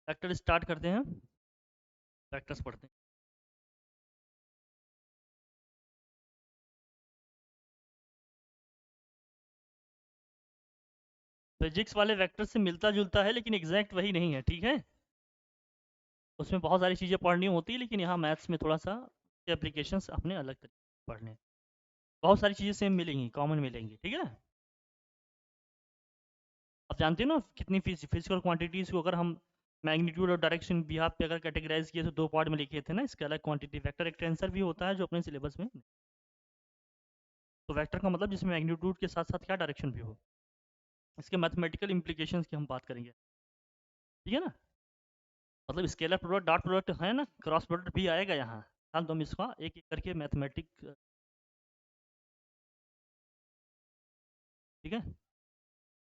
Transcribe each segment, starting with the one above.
Vector start करते हैं, vectors पढ़ते हैं। फिजिक्स वाले वेक्टर से मिलता जुलता है लेकिन एग्जैक्ट वही नहीं है, ठीक है। उसमें बहुत सारी चीज़ें पढ़नी होती है, लेकिन यहाँ मैथ्स में थोड़ा सा एप्लीकेशंस अपने अलग तरीके से पढ़ने हैं। बहुत सारी चीज़ें सेम मिलेंगी, कॉमन मिलेंगी, ठीक है। आप जानते हो ना कितनी फिजिकल क्वांटिटीज़ को अगर हम मैग्नीट्यूड और डायरेक्शन बिहाफ पे अगर कैटेगराइज किए तो दो पार्ट में लिखे थे ना, इसके अलग क्वांटिटी वेक्टर एक टेंसर भी होता है जो अपने सिलेबस में। तो वेक्टर का मतलब जिसमें मैग्नीट्यूड के साथ साथ क्या डायरेक्शन भी हो। इसके मैथमेटिकल इम्प्लीकेशंस की हम बात करेंगे, ठीक है ना। मतलब स्केलर प्रोडक्ट डॉट प्रोडक्ट है ना, क्रॉस प्रोडक्ट भी आएगा यहाँ। हम तुम इसका एक एक करके मैथमेटिक, ठीक है।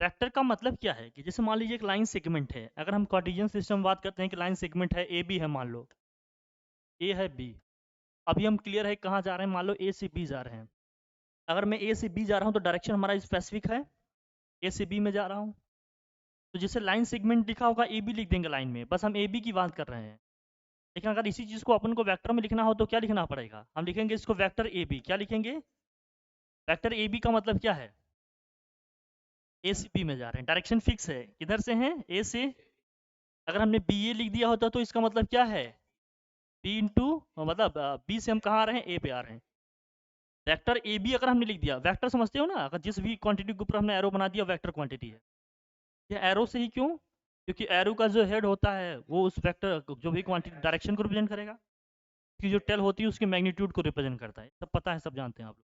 वेक्टर का मतलब क्या है कि जैसे मान लीजिए एक लाइन सेगमेंट है, अगर हम कार्टेशियन सिस्टम बात करते हैं कि लाइन सेगमेंट है ए बी है, मान लो ए है बी। अभी हम क्लियर है कहाँ जा रहे हैं, मान लो ए से बी जा रहे हैं। अगर मैं ए से बी जा रहा हूँ तो डायरेक्शन हमारा स्पेसिफिक है, ए से बी में जा रहा हूँ। तो जैसे लाइन सेगमेंट लिखा होगा ए बी लिख देंगे लाइन में, बस हम ए बी की बात कर रहे हैं। लेकिन अगर इसी चीज़ को अपन को वेक्टर में लिखना हो तो क्या लिखना पड़ेगा, हम लिखेंगे इसको वेक्टर ए बी। क्या लिखेंगे, वेक्टर ए बी का मतलब क्या है, ए से बी में जा रहे हैं, डायरेक्शन फिक्स है, किधर से है, ए से। अगर हमने बी ए लिख दिया होता तो इसका मतलब क्या है, बी इंटू, मतलब बी से हम कहाँ आ रहे हैं, ए पे आ रहे हैं। वेक्टर ए बी अगर हमने लिख दिया, वेक्टर समझते हो ना, अगर जिस भी क्वांटिटी के ऊपर हमने एरो बना दिया वेक्टर क्वांटिटी है। ये एरो से ही क्यों, क्योंकि एरो का जो हेड होता है वो उस वेक्टर जो भी क्वांटिटी डायरेक्शन को रिप्रेजेंट करेगा। उसकी जो टेल होती है उसकी मैग्नीट्यूड को रिप्रेजेंट करता है, सब पता है, सब जानते हैं आप लोग।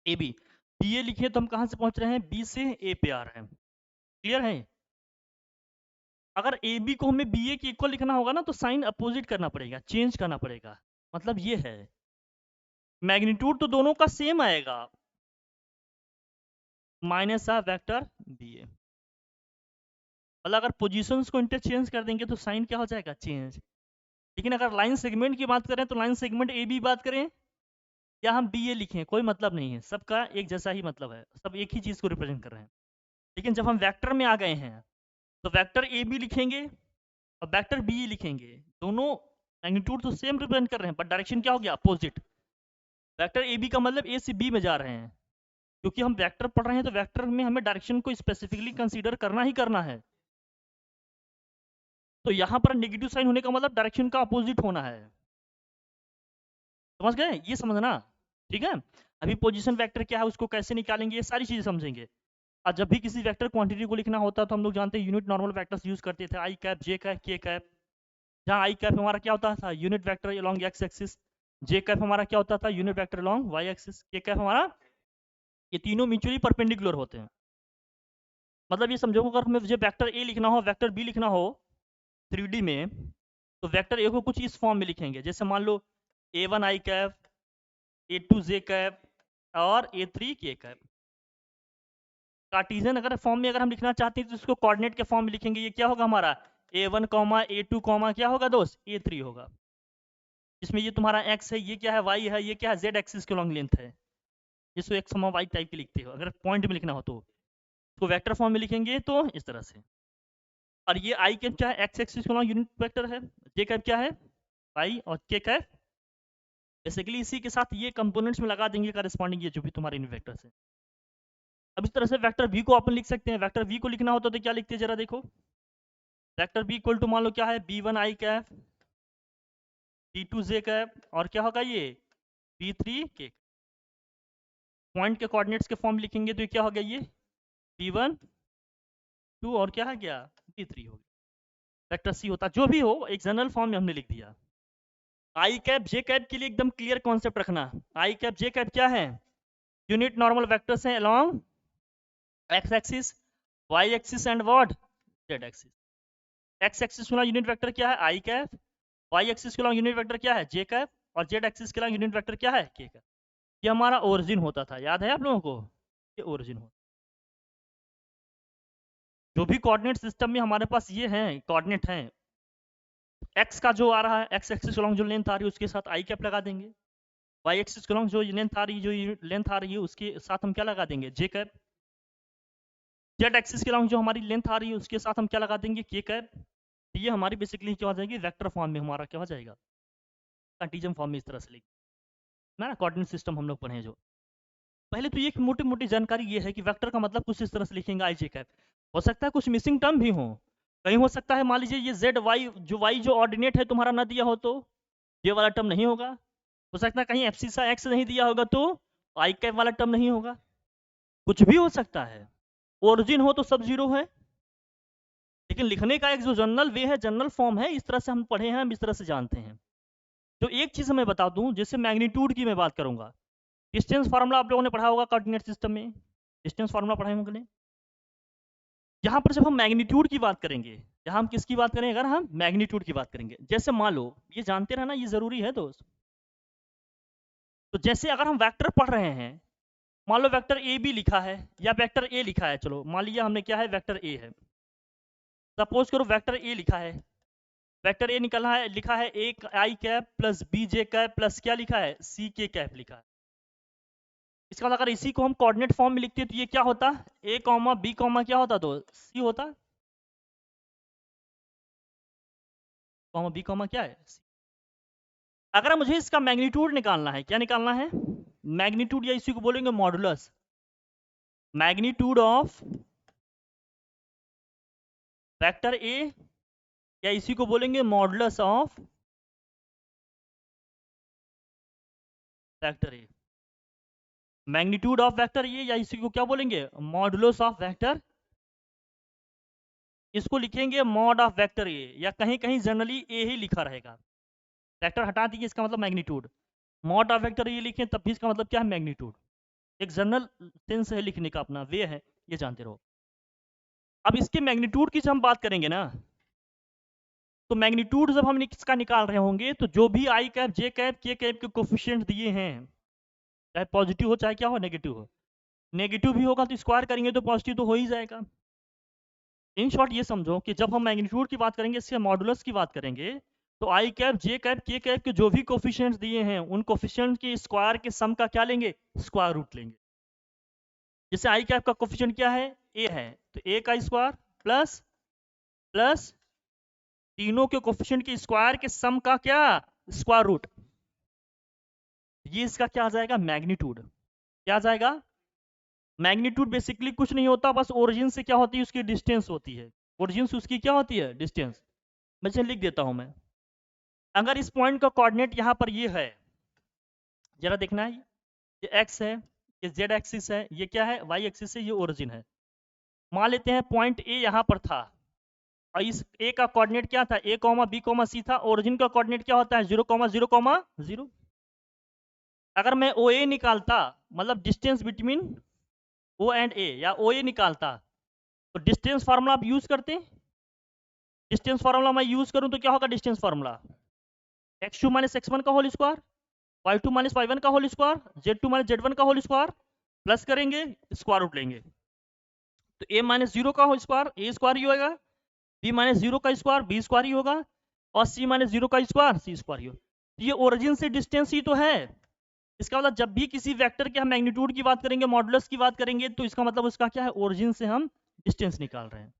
ए बी, बी ए लिखिए तो हम कहाँ से पहुंच रहे हैं, बी से ए पे आ रहे हैं, क्लियर है। अगर ए बी को हमें बी ए की इक्वल लिखना होगा ना तो साइन अपोजिट करना पड़ेगा, चेंज करना पड़ेगा। मतलब ये है, मैग्नीट्यूड तो दोनों का सेम आएगा, माइनस आ वेक्टर बी ए। मतलब अगर पोजीशंस को इंटरचेंज कर देंगे तो साइन क्या हो जाएगा, चेंज। लेकिन अगर लाइन सेगमेंट की बात करें तो लाइन सेगमेंट ए बी बात करें या हम बी ए लिखें, कोई मतलब नहीं है, सबका एक जैसा ही मतलब है, सब एक ही चीज़ को रिप्रेजेंट कर रहे हैं। लेकिन जब हम वेक्टर में आ गए हैं तो वेक्टर ए बी लिखेंगे और वेक्टर बी ए लिखेंगे, दोनों मैग्नीट्यूड तो सेम रिप्रेजेंट कर रहे हैं, बट डायरेक्शन क्या हो गया, अपोजिट। वेक्टर ए बी का मतलब ए से बी में जा रहे हैं, क्योंकि हम वेक्टर पढ़ रहे हैं तो वेक्टर में हमें डायरेक्शन को स्पेसिफिकली कंसीडर करना ही करना है। तो यहाँ पर नेगेटिव साइन होने का मतलब डायरेक्शन का अपोजिट होना है, समझ गए, ये समझना, ठीक है। अभी पोजीशन वेक्टर क्या है, उसको कैसे निकालेंगे, ये सारी चीजें समझेंगे। और जब भी किसी वेक्टर क्वांटिटी को लिखना होता है तो हम लोग जानते हैं यूनिट नॉर्मल वेक्टर्स यूज करते थे, I cap, J cap, K cap. जहाँ आई कैप हमारा क्या होता था, unit vector along X axis. J cap हमारा क्या होता था, unit vector along Y axis. K cap हमारा, ये तीनों म्यूचुअली परपेंडिकुलर होते हैं। मतलब ये समझो, अगर हमें मुझे वेक्टर ए लिखना हो, वेक्टर बी लिखना हो 3D में, तो वेक्टर ए को कुछ इस फॉर्म में लिखेंगे, जैसे मान लो A1 आई कैप, A2 जे कैप और A3 के कैप। कार्टिजियन अगर फॉर्म में अगर हम लिखना चाहते हैं तो इसको कोऑर्डिनेट के फॉर्म में लिखेंगे। ये क्या होगा हमारा, A1 कॉमा A2 कॉमा क्या होगा दोस्त, A3 होगा। जिसमें ये तुम्हारा x है, ये क्या है, y है, ये क्या है, z एक्सिस के लॉन्ग लेंथ है, जिसको x y टाइप के लिखते हो। अगर पॉइंट में लिखना हो तो इसको वेक्टर फॉर्म में लिखेंगे तो इस तरह से। और ये i कैप क्या है, x एक्सिस के लॉन्ग यूनिट वेक्टर है। j कैप क्या है, y, और k कैप बेसिकली इसी के साथ ये कंपोनेंट्स में लगा देंगे करस्पॉन्डिंग, ये जो भी तुम्हारे यूनिट वेक्टर्स है। अब इस तरह से वेक्टर v को अपन लिख सकते हैं। वेक्टर v को लिखना होता तो क्या लिखते हैं जरा देखो, वेक्टर v इक्वल टू मान लो क्या है, b1 आई कैप, b2 जे कैप, और क्या होगा ये b3 के। पॉइंट के कोऑर्डिनेट्स के फॉर्म लिखेंगे तो ये क्या हो गया, ये b1 2 और क्या है, क्या b3 हो गया। वेक्टर c होता, जो भी हो एक जनरल फॉर्म में हमने लिख दिया। आई कैप जे कैप के लिए एकदम क्लियर कॉन्सेप्ट रखना। आई कैप जे कैप क्या है, यूनिट नॉर्मल वेक्टर्स हैं along X axis, Y axis and what, Z axis. X axis वाला यूनिट वेक्टर क्या है, आई कैप। वाई एक्सिस के यूनिट वेक्टर क्या है, जे कैप। और जेड एक्सिस के यूनिट वेक्टर क्या है, के कैप। ये हमारा ओरिजिन होता था, याद है आप लोगों को, ये ओरिजिन होता। जो भी कोऑर्डिनेट सिस्टम में हमारे पास ये हैं कोऑर्डिनेट हैं, एक्स का जो आ रहा है, एक्स एक्सिस के जो लेंथ आ रही है उसके साथ आई कैप लगा देंगे। वाई एक्सिस के जो लेंथ आ रही है, जो लेंथ आ रही है उसके साथ हम क्या लगा देंगे, जे कैप। जेड एक्सिस के जो हमारी लेंथ आ रही है उसके साथ हम क्या लगा देंगे, के कैप। ये हमारी बेसिकली क्या हो जाएगी, वेक्टर फॉर्म में हमारा क्या हो जाएगा, कार्टेशियन फॉर्म में इस तरह से लिख ना, कोऑर्डिनेट सिस्टम हम लोग पढ़े जो। पहले तो ये मोटी मोटी जानकारी ये है कि वेक्टर का मतलब कुछ इस तरह से लिखेंगे आई जे कैप। हो सकता है कुछ मिसिंग टर्म भी हो, कहीं हो सकता है मान लीजिए ये जेड वाई जो ऑर्डिनेट है तुम्हारा ना दिया हो तो ये वाला टर्म नहीं होगा। हो सकता है कहीं एफसीसा एक्स नहीं दिया होगा तो आई कैप वाला टर्म नहीं होगा, कुछ भी हो सकता है। ओरिजिन हो तो सब जीरो है, लेकिन लिखने का एक जो जनरल वे है, जनरल फॉर्म है, इस तरह से हम पढ़े हैं, हम इस तरह से जानते हैं। तो एक चीज मैं बता दूं, जैसे मैग्नीट्यूड की मैं बात करूंगा, डिस्टेंस फार्मूला आप लोगों ने पढ़ा होगा कोऑर्डिनेट सिस्टम में, डिस्टेंस फार्मूला पढ़े होंगे। यहाँ पर जब हम मैग्नीट्यूड की बात करेंगे, यहाँ हम किसकी बात करेंगे, अगर हम मैग्नीट्यूड की बात करेंगे, जैसे मान लो ये जानते रहना ये जरूरी है दोस्त। तो जैसे अगर हम वेक्टर पढ़ रहे हैं, मान लो वेक्टर ए बी लिखा है या वेक्टर ए लिखा है, चलो मान लिया हमने क्या है वेक्टर ए है, सपोज करो वेक्टर ए लिखा है, वेक्टर ए निकला है, लिखा है A I cap plus B J cap plus क्या लिखा है सी के कैप लिखा है। इसका मतलब अगर इसी को हम कोऑर्डिनेट फॉर्म में लिखते तो ये क्या होता, ए कॉमा बी कॉमा क्या होता, तो सी होता, कॉमा बी कॉमा क्या है सी। अगर मुझे इसका मैग्नीट्यूड निकालना है, क्या निकालना है, मैग्नीट्यूड या इसी को बोलेंगे मॉडुलस, मैग्नीट्यूड ऑफ वेक्टर ए या इसी को बोलेंगे modulus of vector A, magnitude of vector ए या इसी को क्या बोलेंगे मॉडुलस ऑफ वेक्टर, इसको लिखेंगे मॉड ऑफ वेक्टर ए, या कहीं कहीं जनरली ए ही लिखा रहेगा, वेक्टर हटा दीजिए इसका मतलब मैग्नीट्यूड, मॉड ऑफ वेक्टर ए लिखें तब भी इसका मतलब क्या है मैग्नीट्यूड, एक जनरल सेंस है लिखने का, अपना वे है, ये जानते रहो। अब इसके मैग्नीट्यूड की जब हम बात करेंगे ना, तो मैग्नीट्यूड जब हम इसका निकाल रहे होंगे तो जो भी आई cap J cap K cap के कोफिशिएंट दिए हैं, चाहे पॉजिटिव हो चाहे क्या हो नेगेटिव हो, नेगेटिव भी होगा तो स्क्वायर करेंगे तो पॉजिटिव तो हो ही जाएगा। इन शॉर्ट ये समझो कि जब हम मैग्नीट्यूड की बात करेंगे, इसके मॉडुलस की बात करेंगे, तो आई cap J cap K cap के जो भी कोफिशिएंट्स दिए हैं उन कोफिशिएंट के स्क्वायर के सम का क्या लेंगे, स्क्वायर रूट लेंगे। जैसे आई कैप का कोफिशिएंट क्या है, ए है, तो ए का स्क्वायर प्लस प्लस तीनों के कोफिशिएंट के स्क्वायर के सम का क्या, स्क्वायर रूट, ये इसका क्या आ जाएगा मैग्नीट्यूड। क्या आ जाएगा मैग्नीट्यूड, बेसिकली कुछ नहीं होता, बस ओरिजिन से क्या होती है उसकी डिस्टेंस होती है, ओरिजिन से उसकी क्या होती है डिस्टेंस। मैं लिख देता हूं मैं, अगर इस पॉइंट का कोऑर्डिनेट यहाँ पर ये है, जरा देखना है, ये एक्स है, ये जेड एक्सिस है, ये क्या है वाई एक्सिस है, ये ओरिजिन है। मान लेते हैं पॉइंट ए यहाँ पर था और इस ए का कोऑर्डिनेट क्या था, ए कॉमा बी कॉमा सी था, ओरिजिन का कोऑर्डिनेट क्या होता है 0,0,0। अगर मैं ओ ए निकालता, मतलब डिस्टेंस बिटवीन ओ एंड ए, या ओ ए निकालता, तो डिस्टेंस फार्मूला आप यूज करते हैं, डिस्टेंस फार्मूला मैं यूज करूं तो क्या होगा distance formula, x2 minus x1 का whole square, y2 minus y1 का whole square, z2 minus z1 का होल स्क्वायर, प्लस करेंगे स्क्वायर रूट लेंगे, तो a माइनस जीरो का होल स्क्वायर ए स्क्वायर ही होगा, b माइनस जीरो का स्क्वायर बी स्क्वायर ही होगा, और c माइनस जीरो का स्क्वायर सी स्क्वायर ही होगा। तो ये ओरिजिन से डिस्टेंस ही तो है। इसका मतलब जब भी किसी वेक्टर के हम मैग्नीट्यूड की बात करेंगे, मॉडुलस की बात करेंगे, तो इसका मतलब उसका क्या है, ओरिजिन से हम डिस्टेंस निकाल रहे हैं,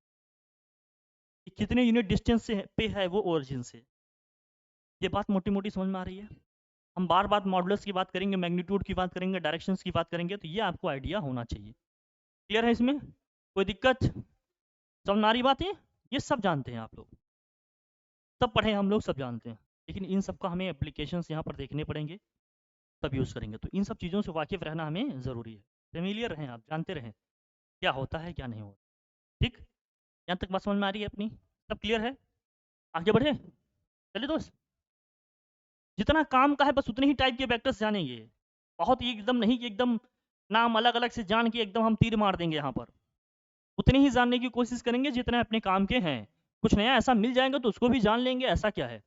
कितने यूनिट डिस्टेंस से पे है वो ओरिजिन से। ये बात मोटी मोटी समझ में आ रही है। हम बार बार मॉडुलस की बात करेंगे, मैग्नीट्यूड की बात करेंगे, डायरेक्शंस की बात करेंगे, तो ये आपको आइडिया होना चाहिए। क्लियर है, इसमें कोई दिक्कत, समझ में आ रही बात है, ये सब जानते हैं आप लोग, सब पढ़े हम लोग, सब जानते हैं, लेकिन इन सब का हमें एप्लीकेशंस यहाँ पर देखने पड़ेंगे, तब यूज़ करेंगे। तो इन सब चीज़ों से वाकिफ रहना हमें ज़रूरी है, फेमिलियर रहें, आप जानते रहें क्या होता है क्या नहीं होता। ठीक, यहाँ तक बात समझ में आ रही है अपनी, सब क्लियर है, आगे बढ़े चलिए दोस्त। जितना काम का है बस उतने ही टाइप के वेक्टर्स जानेंगे, बहुत ही एकदम नहीं कि एकदम नाम अलग अलग से जान के एकदम हम तीर मार देंगे, यहाँ पर उतने ही जानने की कोशिश करेंगे जितने अपने काम के हैं। कुछ नया ऐसा मिल जाएगा तो उसको भी जान लेंगे, ऐसा क्या है,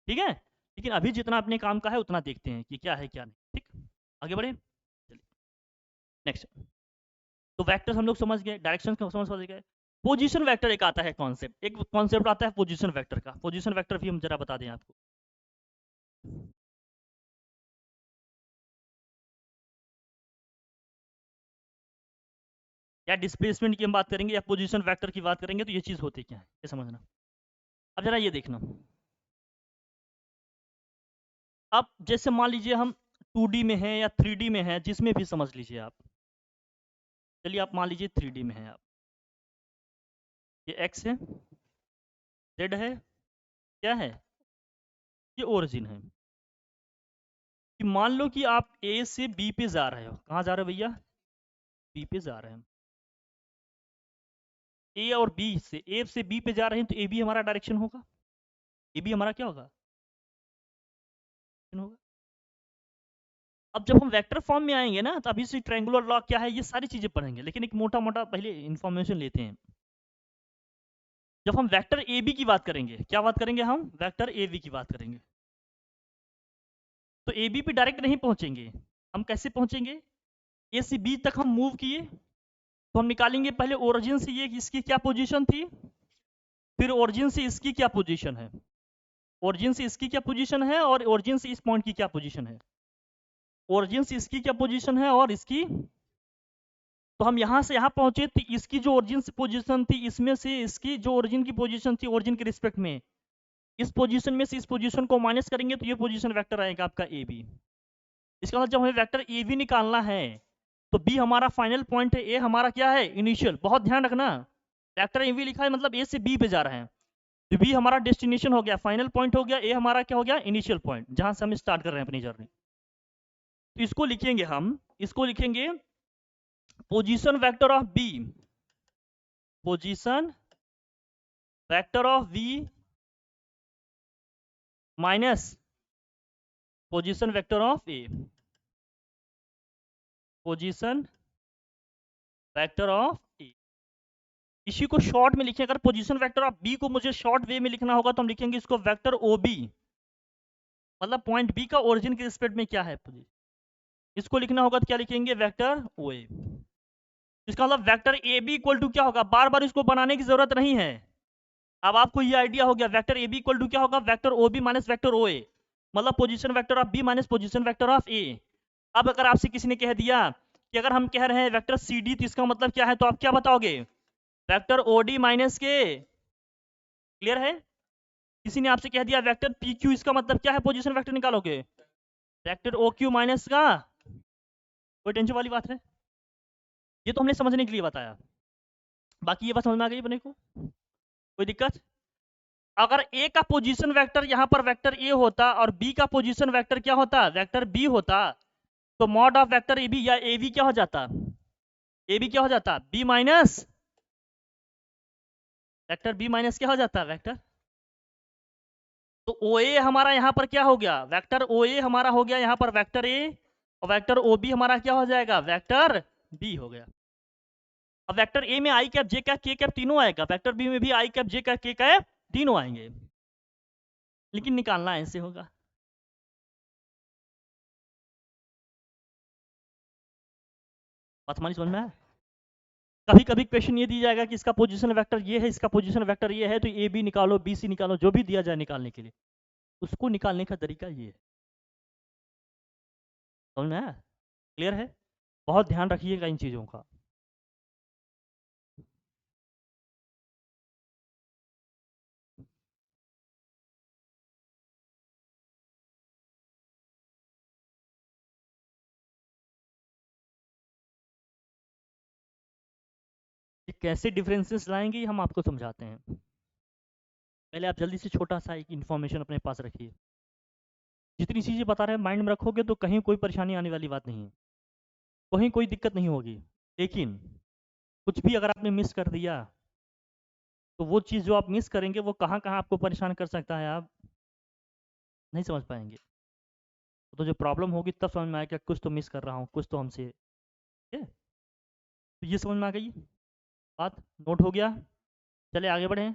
ठीक है, लेकिन अभी जितना अपने काम का है उतना देखते हैं कि क्या है क्या नहीं। ठीक, आगे बढ़े चलिए नेक्स्ट। तो वेक्टर्स हम लोग समझ गए, डायरेक्शन समझ गए। पोजीशन वेक्टर एक आता है कॉन्सेप्ट, एक कॉन्सेप्ट आता है पोजीशन वेक्टर का, पोजीशन वेक्टर भी हम जरा बता दें आपको। या डिस्प्लेसमेंट की हम बात करेंगे या पोजीशन वेक्टर की बात करेंगे, तो ये चीज़ होती क्या है ये समझना। अब जरा ये देखना, अब जैसे मान लीजिए हम 2D में हैं या 3D में हैं, जिसमें भी समझ लीजिए आप, चलिए आप मान लीजिए 3D में हैं आप, ये x है, z है, क्या है, ये ओरिजिन है। कि मान लो कि आप A से B पे जा रहे हो, कहाँ जा रहे हो भैया, B पे जा रहे हैं। A और B से A से B पे जा रहे हैं, तो AB हमारा डायरेक्शन होगा, AB हमारा क्या होगा, होगा। अब जब हम वेक्टर फॉर्म में आएंगे ना, तो अभी से ट्रायंगुलर लॉ क्या है, ये सारी चीजें पढ़ेंगे, लेकिन एक मोटा मोटा पहले इंफॉर्मेशन लेते हैं। जब हम वेक्टर ए बी की बात करेंगे, क्या बात करेंगे, हम वेक्टर ए बी की बात करेंगे, तो ए बी पे डायरेक्ट नहीं पहुंचेंगे, हम कैसे पहुंचेंगे, ए से बी तक हम मूव किए, तो हम निकालेंगे पहले ओरिजिन से ये इसकी क्या पोजीशन थी, फिर ओरिजिन से इसकी क्या पोजीशन है, ओरिजिन से इसकी क्या पोजीशन है, और ओरिजिन से इस पॉइंट की क्या पोजीशन है, ओरिजिन से इसकी क्या पोजीशन है और इसकी, तो हम यहां से यहां पहुंचे, तो इसकी जो ओरिजिन से पोजीशन थी, इसमें से इसकी जो ओरिजिन की पोजीशन थी ओरिजिन के रिस्पेक्ट में, इस पोजीशन में से इस पोजीशन को माइनस करेंगे, तो ये पोजीशन वेक्टर आएगा आपका ए बी। इसका मतलब जब हमें वेक्टर ए बी निकालना है, तो बी हमारा फाइनल पॉइंट है, ए हमारा क्या है, इनिशियल। बहुत ध्यान रखना, वेक्टर ए बी लिखा है मतलब ए से बी पे जा रहे हैं, तो बी हमारा डेस्टिनेशन हो गया, फाइनल पॉइंट हो गया, ए हमारा क्या हो गया, इनिशियल पॉइंट, जहां से हम स्टार्ट कर रहे हैं अपनी जर्नी। तो इसको लिखेंगे हम, इसको लिखेंगे position vector of B, position vector of B minus position vector of A, position vector of A. इसी को शॉर्ट में लिखें, अगर पोजीशन वेक्टर ऑफ बी को मुझे शॉर्ट वे में लिखना होगा, तो हम लिखेंगे इसको वेक्टर ओ बी, मतलब पॉइंट बी का ओरिजिन के रिस्पेक्ट में क्या है पोजीशन, इसको लिखना होगा तो क्या लिखेंगे, वेक्टर ओ ए। इसका मतलब vector A B equal to क्या होगा, बार बार इसको बनाने की जरूरत नहीं है, अब आपको ये आइडिया हो गया, vector A B equal to क्या होगा, vector O B minus vector O A, मतलब position vector of B minus position vector of A. अब अगर आपसे किसी ने कह दिया कि अगर हम कह रहे हैं वेक्टर सी डी, तो इसका मतलब क्या है, तो आप क्या बताओगे, वेक्टर ओ डी माइनस के, क्लियर है। किसी ने आपसे कह दिया वेक्टर पी क्यू, इसका मतलब क्या है, पोजीशन वेक्टर निकालोगे, वेक्टर ओ क्यू माइनस का, कोई टेंशन वाली बात है, ये तो हमने समझने के लिए बताया, बाकी ये बात समझ में आ गई अपने को, कोई दिक्कत। अगर ए का पोजीशन वेक्टर यहाँ पर वेक्टर ए होता और बी का पोजीशन वेक्टर क्या होता, वेक्टर बी होता, तो mod of vector A B या ए बी क्या हो जाता, ए बी क्या हो जाता, B minus vector B minus क्या हो जाता, वेक्टर। तो ओ ए हमारा यहाँ पर क्या हो गया, वेक्टर ओ ए हमारा हो गया यहाँ पर वेक्टर ए, और वेक्टर ओ बी हमारा क्या हो जाएगा, वेक्टर बी हो गया। अब वेक्टर ए में आई cap J cap K cap तीनों आएगा, वेक्टर बी में भी आई cap J cap K cap तीनों आएंगे, लेकिन निकालना ऐसे होगा। बात हमारी समझ में आया। कभी कभी क्वेश्चन ये दिया जाएगा कि इसका पोजीशन वेक्टर ये है, इसका पोजीशन वेक्टर ये है, तो ए बी निकालो, बी सी निकालो, जो भी दिया जाए निकालने के लिए, उसको निकालने का तरीका ये है, समझ में आया, क्लियर है। बहुत ध्यान रखिएगा इन चीजों का। ये कैसे डिफरेंसेस लाएंगे हम आपको समझाते हैं, पहले आप जल्दी से छोटा सा एक इन्फॉर्मेशन अपने पास रखिए, जितनी चीज़ें बता रहे हैं माइंड में रखोगे तो कहीं कोई परेशानी आने वाली बात नहीं है, कहीं कोई दिक्कत नहीं होगी। लेकिन कुछ भी अगर आपने मिस कर दिया, तो वो चीज़ जो आप मिस करेंगे वो कहाँ कहाँ आपको परेशान कर सकता है, आप नहीं समझ पाएंगे। तो जो प्रॉब्लम होगी तब समझ में आएगा कुछ तो मिस कर रहा हूँ, कुछ तो हमसे, ठीक है। तो ये समझ में आ गई बात, नोट हो गया, चले आगे बढ़े,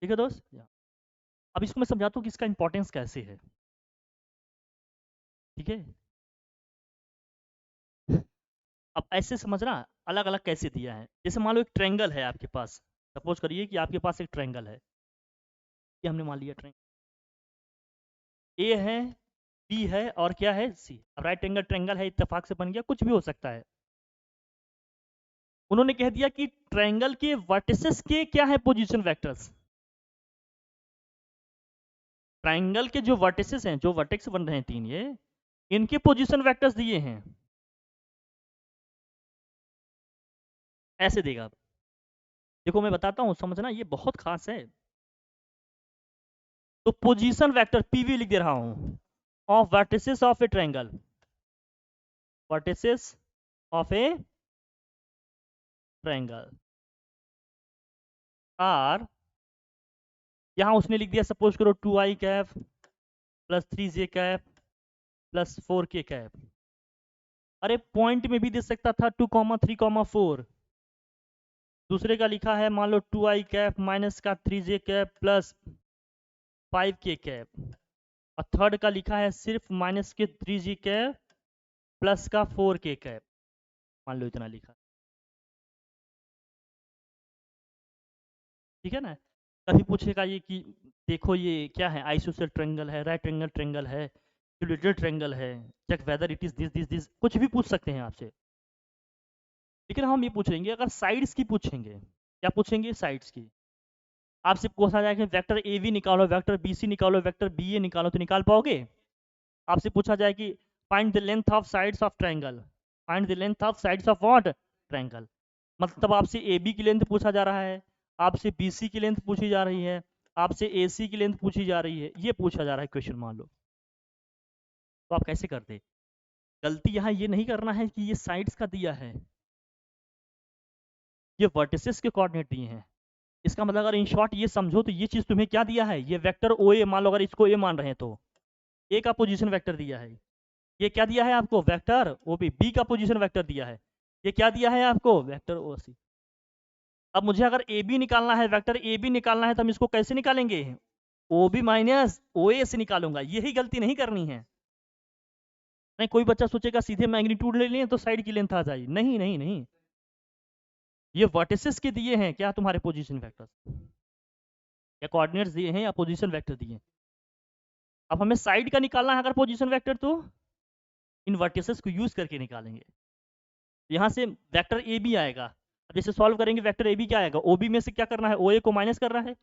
ठीक है दोस्त। अब इसको मैं समझाता हूँ कि इसका इंपॉर्टेंस कैसे है, ठीक है। अब ऐसे समझना, अलग अलग कैसे दिया है, जैसे मान लो एक ट्रायंगल है आपके पास, सपोज करिए कि आपके पास एक ट्रायंगल है, ये हमने मान लिया ट्रायंगल ए है, बी है और क्या है, सी। अब राइट एंगल ट्रायंगल है, इत्तेफाक से बन गया, कुछ भी हो सकता है। उन्होंने कह दिया कि ट्रायंगल के वर्टिसेस के क्या है पोजीशन वेक्टर्स, ट्राइंगल के जो वर्टिसेस हैं, जो वर्टेक्स बन रहे हैं 3 ये, इनके पोजीशन वेक्टर्स दिए हैं, ऐसे देगा। देखो मैं बताता हूँ, समझना ये बहुत खास है। तो पोजीशन वेक्टर पीवी लिख दे रहा हूं of vertices of a triangle, vertices of a triangle are, यहां उसने लिख दिया सपोज करो 2i cap plus 3j cap plus 4k cap. अरे पॉइंट में भी दे सकता था 2,3,4। दूसरे का लिखा है मान लो 2i कैप माइनस का 3j cap plus 5k cap, और थर्ड का लिखा है सिर्फ माइनस के 3g कैप प्लस का 4k कैप, मान लो इतना लिखा। ठीक है ना। कभी पूछेगा ये कि देखो ये क्या है, आइसोसेल ट्रायंगल है, राइट ट्रायंगल ट्रायंगल है, इक्विलेटरल ट्रायंगल है, check whether it is this this this, कुछ भी पूछ सकते हैं आपसे। लेकिन हम ये पूछेंगे अगर साइड्स की पूछेंगे, क्या पूछेंगे, साइड्स की। आपसे पूछा जाएगा वेक्टर ए बी निकालो, वेक्टर बी सी निकालो, वेक्टर बी ए निकालो, तो निकाल पाओगे। आपसे पूछा जाए कि find the length of sides of triangle, find the length of sides of what, triangle. मतलब आपसे ए बी की लेंथ पूछा जा रहा है, आपसे बी सी की लेंथ पूछी जा रही है, आपसे ए सी की लेंथ पूछी जा रही है, ये पूछा जा रहा है क्वेश्चन मान लो, तो आप कैसे करते। गलती यहाँ ये नहीं करना है कि ये साइड्स का दिया है, ये वर्टिसेस के कोऑर्डिनेट दिए हैं। इसका मतलब अगर इन शॉर्ट ये समझो तो ये चीज तुम्हें क्या दिया है, ये वेक्टर ओ ए मान लो, अगर इसको ए मान रहे हैं तो ए का पोजीशन वेक्टर दिया है। ये क्या दिया है आपको, वेक्टर ओ बी का पोजीशन वेक्टर दिया है। ये क्या दिया है आपको, वेक्टर ओ सी। अब मुझे अगर ए बी निकालना है, वेक्टर ए बी निकालना है, तो हम इसको कैसे निकालेंगे, ओ बी माइनस ओ ए से निकालूंगा। यही गलती नहीं करनी है। नहीं कोई बच्चा सोचेगा सीधे मैग्नीट्यूड ले लें तो साइड की लेंथ आ जाएगी, नहीं नहीं नहीं, ये वर्टिसेस के दिए हैं क्या, तुम्हारे पोजीशन वेक्टर या कोऑर्डिनेट्स दिए हैं या पोजीशन वेक्टर दिए हैं। अब हमें साइड का निकालना है अगर पोजीशन वेक्टर, तो इन वर्टिसेस को यूज करके निकालेंगे। यहाँ से वेक्टर ए बी आएगा। अब जैसे सॉल्व करेंगे वेक्टर ए बी क्या आएगा, ओ बी में से क्या करना है, ओ ए को माइनस करना है।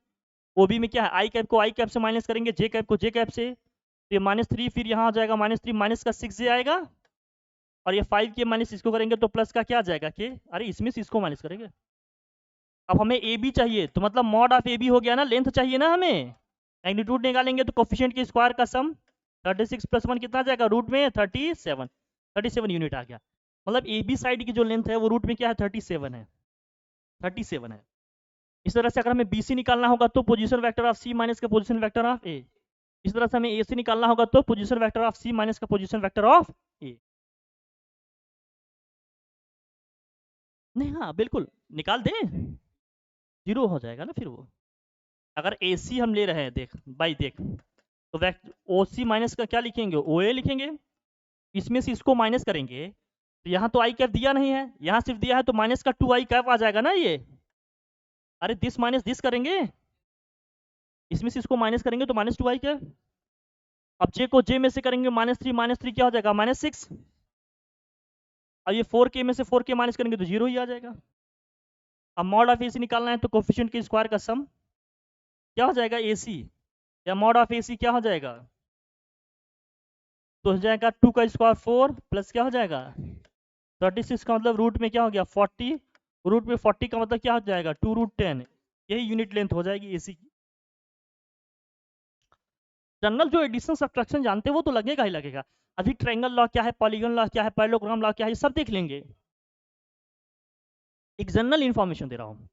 ओ बी में क्या है, आई कैप को आई कैप से माइनस करेंगे, जे कैप को जे कैप से, तो ये -3, फिर यहाँ आ जाएगा -3 माइनस का 6j आएगा, और ये 5k माइनस इसको करेंगे तो प्लस का क्या आ जाएगा के, अरे इसमें से इसको माइनस करेंगे। अब हमें ए बी चाहिए, तो मतलब मॉड ऑफ ए बी हो गया ना, लेंथ चाहिए ना हमें। मैग्नीट्यूड निकालेंगे तो कोफिशिएंट के स्क्वायर का सम 36 + 1 कितना आ जाएगा, रूट में 37 यूनिट आ गया। मतलब ए बी साइड की जो लेंथ है वो रूट में क्या है, 37 है, 37 है। इस तरह से अगर हमें बी सी निकालना होगा तो position vector of C minus का पोजीशन वेक्टर ऑफ ए, इस तरह से हमें ए सी निकालना होगा तो position vector of C minus का पोजीशन वेक्टर ऑफ ए। नहीं हाँ बिल्कुल निकाल दें, जीरो हो जाएगा ना फिर वो। अगर ए सी हम ले रहे हैं, देख भाई देख, तो ओ सी माइनस का क्या लिखेंगे, ओ ए लिखेंगे। इसमें से इसको माइनस करेंगे तो यहाँ तो आई कैप दिया नहीं है, यहाँ सिर्फ दिया है, तो माइनस का 2i कैप आ जाएगा ना ये। अरे दिस माइनस दिस करेंगे, इसमें से इसको माइनस करेंगे तो -2i कैप। अब जे को जे में से करेंगे -3 क्या हो जाएगा, -6। अब ये 4k में से 4k माइनस करेंगे तो जीरो ही आ जाएगा। अब मॉड ऑफ एसी निकालना है तो कोफिशिएंट के स्क्वायर का सम क्या हो जाएगा, एसी, या मॉड ऑफ एसी क्या हो जाएगा, तो हो जाएगा 2 का स्क्वायर 4 प्लस क्या हो जाएगा 36 का मतलब रूट में क्या हो गया 40, रूट में 40 का मतलब क्या हो जाएगा 2√10, यही यूनिट लेंथ हो जाएगी एसी की। जनरल जो एडिशन सब्ट्रैक्शन जानते हैं वो तो लगेगा ही लगेगा। अभी ट्रायंगल लॉ क्या है, पॉलीगन लॉ क्या है, पैरेललोग्राम लॉ क्या है, ये सब देख लेंगे। एक जनरल इंफॉर्मेशन दे रहा हूँ।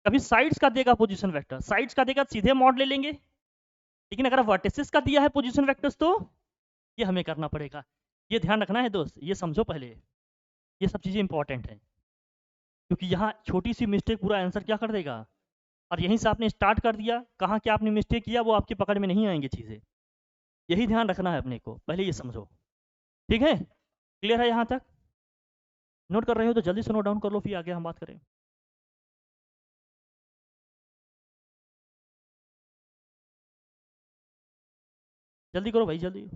कभी साइड्स का देगा पोजीशन वेक्टर, साइड्स का देगा सीधे मॉड ले लेंगे, लेकिन अगर वर्टिसेस का दिया है पोजीशन वेक्टर्स तो ये हमें करना पड़ेगा। ये ध्यान रखना है दोस्त, ये समझो पहले, ये सब चीज़ें इंपॉर्टेंट है, क्योंकि यहाँ छोटी सी मिस्टेक पूरा आंसर क्या कर देगा। और यहीं से आपने स्टार्ट कर दिया, कहाँ क्या आपने मिस्टेक किया वो आपकी पकड़ में नहीं आएंगी चीज़ें। यही ध्यान रखना है अपने को, पहले ये समझो। ठीक है, क्लियर है यहाँ तक। नोट कर रहे हो तो जल्दी से नोट डाउन कर लो, फिर आगे हम बात करें। जल्दी करो भाई जल्दी।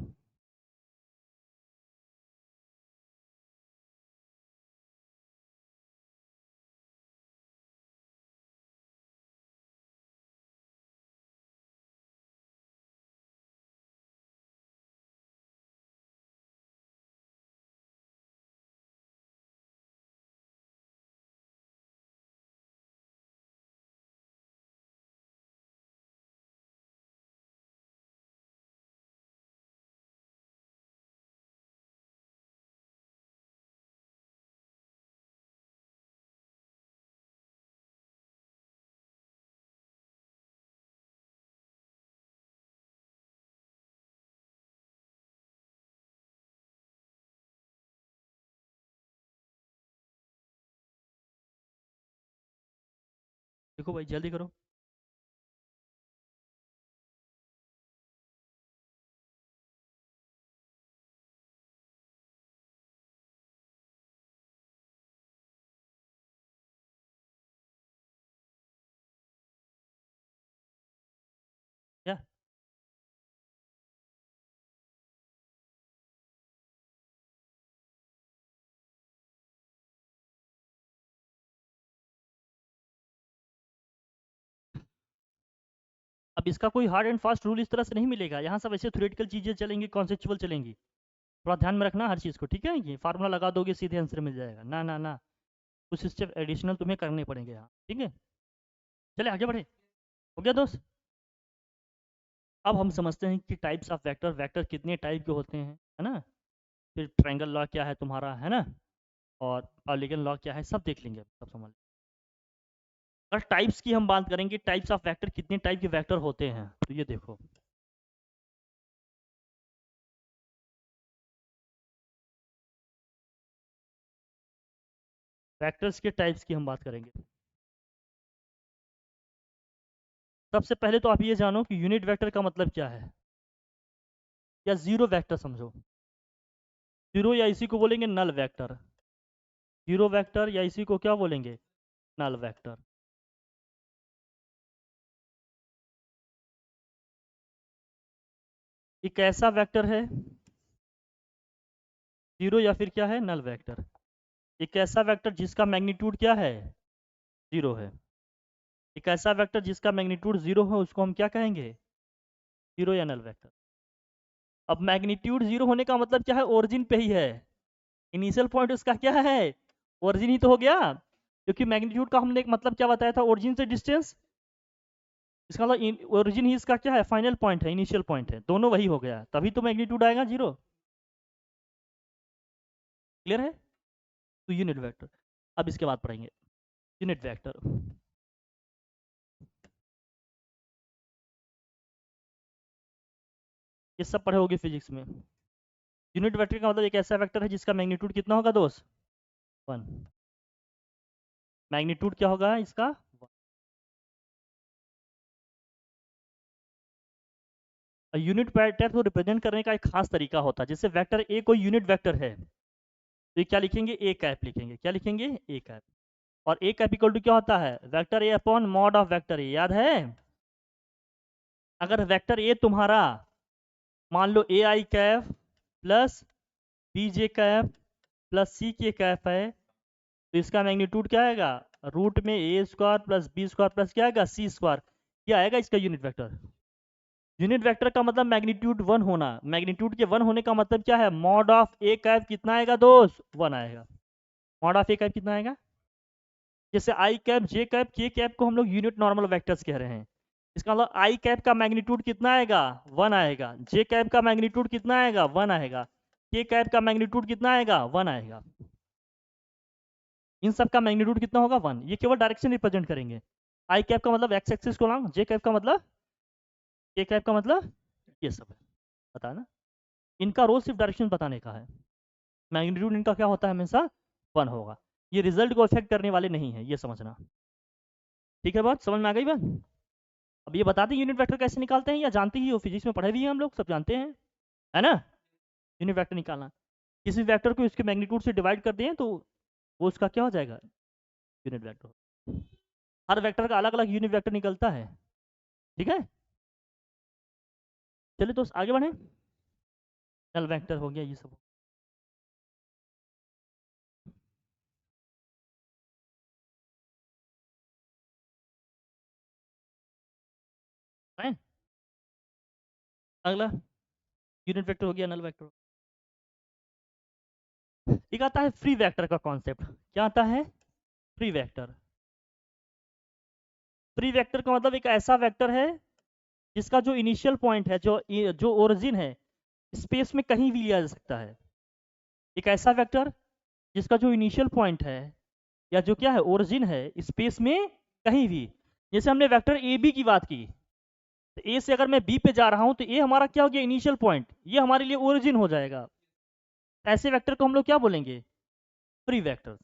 देखो भाई जल्दी करो। क्या? अब इसका कोई हार्ड एंड फास्ट रूल इस तरह से नहीं मिलेगा, यहाँ सब ऐसे थ्योरेटिकल चीज़ें चलेंगी, कॉन्सेप्चुअल चलेंगी। थोड़ा ध्यान में रखना हर चीज़ को, ठीक है? ये फार्मूला लगा दोगे सीधे आंसर मिल जाएगा, ना ना ना, कुछ स्टेप एडिशनल तुम्हें करने पड़ेंगे यहाँ, ठीक है? चले आगे बढ़े। हो गया दोस्त? अब हम समझते हैं कि टाइप्स ऑफ वेक्टर, वेक्टर कितने टाइप के होते हैं, है ना? फिर ट्रायंगल लॉ क्या है तुम्हारा, है ना? और पॉलीगन लॉ क्या है, सब देख लेंगे, सब समझ। अगर टाइप्स की हम बात करेंगे, टाइप्स ऑफ वेक्टर, कितने टाइप के वेक्टर होते हैं, तो ये देखो। वेक्टर्स के टाइप्स की हम बात करेंगे। सबसे पहले तो आप ये जानो कि यूनिट वेक्टर का मतलब क्या है, या जीरो वेक्टर समझो। जीरो या इसी को बोलेंगे नल वेक्टर। जीरो वेक्टर या इसी को क्या बोलेंगे, नल वेक्टर। एक ऐसा वेक्टर है, जीरो या फिर क्या है, नल वेक्टर। एक ऐसा वेक्टर जिसका मैग्नीट्यूड क्या है, जीरो है। एक ऐसा वेक्टर जिसका मैग्नीट्यूड जीरो है, उसको हम क्या कहेंगे, जीरो या नल वेक्टर। अब मैग्नीट्यूड जीरो होने का मतलब क्या है, ओरिजिन पे ही है। इनिशियल पॉइंट उसका क्या है, ओरिजिन ही तो हो गया। क्योंकि मैग्नीट्यूड का हमने एक मतलब क्या बताया था, ओरिजिन से डिस्टेंस। इसका मतलब ओरिजिन ही इसका क्या है, फाइनल पॉइंट है, इनिशियल पॉइंट है, दोनों वही हो गया, तभी तो मैग्नीट्यूड आएगा जीरो। क्लियर है? तो यूनिट वेक्टर। अब इसके बाद पढ़ेंगे यूनिट वेक्टर। ये सब पढ़े होगे फिजिक्स में। यूनिट वेक्टर का मतलब एक ऐसा वेक्टर है जिसका मैग्नीट्यूड कितना होगा दोस्त, वन। मैग्नीट्यूड क्या होगा इसका, यूनिट वेक्टर को रिप्रेजेंट करने का एक खास तरीका होता है। जैसे वेक्टर ए कोई यूनिट वेक्टर है, तो ये क्या लिखेंगे, ए कैप लिखेंगे। क्या लिखेंगे, ए कैप। और ए कैप इक्वल टू क्या होता है, vector A upon mod of vector A, याद है? अगर वेक्टर ए तुम्हारा मान लो A I cap plus B J cap plus C K cap है, तो इसका मैग्नीट्यूड क्या आएगा, रूट में A square plus B square plus क्या आएगा, सी स्क्वायर। क्या आएगा इसका यूनिट वेक्टर। यूनिट वेक्टर का मतलब मैग्नीट्यूड वन होना। मैग्नीट्यूड के वन होने का मतलब क्या है, मॉड ऑफ ए कैप कितना आएगा दोस्त, वन आएगा। मॉड ऑफ ए कैप कितना आएगा। जैसे आई cap J cap K cap को हम लोग यूनिट नॉर्मल वेक्टर्स कह रहे हैं। इसका मतलब आई कैप का मैग्नीट्यूड कितना आएगा, वन आएगा। जे कैप का मैग्नीट्यूड कितना आएगा, वन आएगा। के कैप का मैग्नीट्यूड कितना आएगा, वन आएगा। इन सब का मैग्नीट्यूड कितना होगा, वन। ये केवल डायरेक्शन रिप्रेजेंट करेंगे। आई कैप का मतलब एक्स एक्सिस को लॉन्ग, जे कैप का मतलब, के कैप का मतलब, ये सब है। पता है ना? इनका रोल सिर्फ डायरेक्शन बताने का है। मैग्नीट्यूड इनका क्या होता है, हमेशा वन होगा। ये रिजल्ट को इफेक्ट करने वाले नहीं है, ये समझना। ठीक है, बात समझ में आ गई बात? अब ये बता दें यूनिट वेक्टर कैसे निकालते हैं, या जानते ही हो, फिजिक्स में पढ़े भी हैं हम लोग, सब जानते हैं, है ना? यूनिट वेक्टर निकालना, किसी वेक्टर को इसके मैग्नीट्यूड से डिवाइड कर दें तो वो उसका क्या हो जाएगा, यूनिट वेक्टर। हर वेक्टर का अलग अलग यूनिट वेक्टर निकलता है, ठीक है? चलिए तो आगे बढ़े। नल वेक्टर हो गया, ये सब है। अगला यूनिट वेक्टर हो गया, नल वेक्टर। एक आता है फ्री वेक्टर का कॉन्सेप्ट। क्या आता है, फ्री वेक्टर। फ्री वेक्टर का मतलब एक ऐसा वेक्टर है जिसका जो इनिशियल पॉइंट है, जो जो ओरिजिन है, स्पेस में कहीं भी लिया जा सकता है। एक ऐसा वेक्टर जिसका जो इनिशियल पॉइंट है, या जो क्या है, ओरिजिन है, स्पेस में कहीं भी। जैसे हमने वेक्टर ए बी की बात की, तो ए से अगर मैं बी पे जा रहा हूं, तो ए हमारा क्या हो गया, इनिशियल पॉइंट, ये हमारे लिए ओरिजिन हो जाएगा। ऐसे वेक्टर को हम लोग क्या बोलेंगे, फ्री वेक्टर।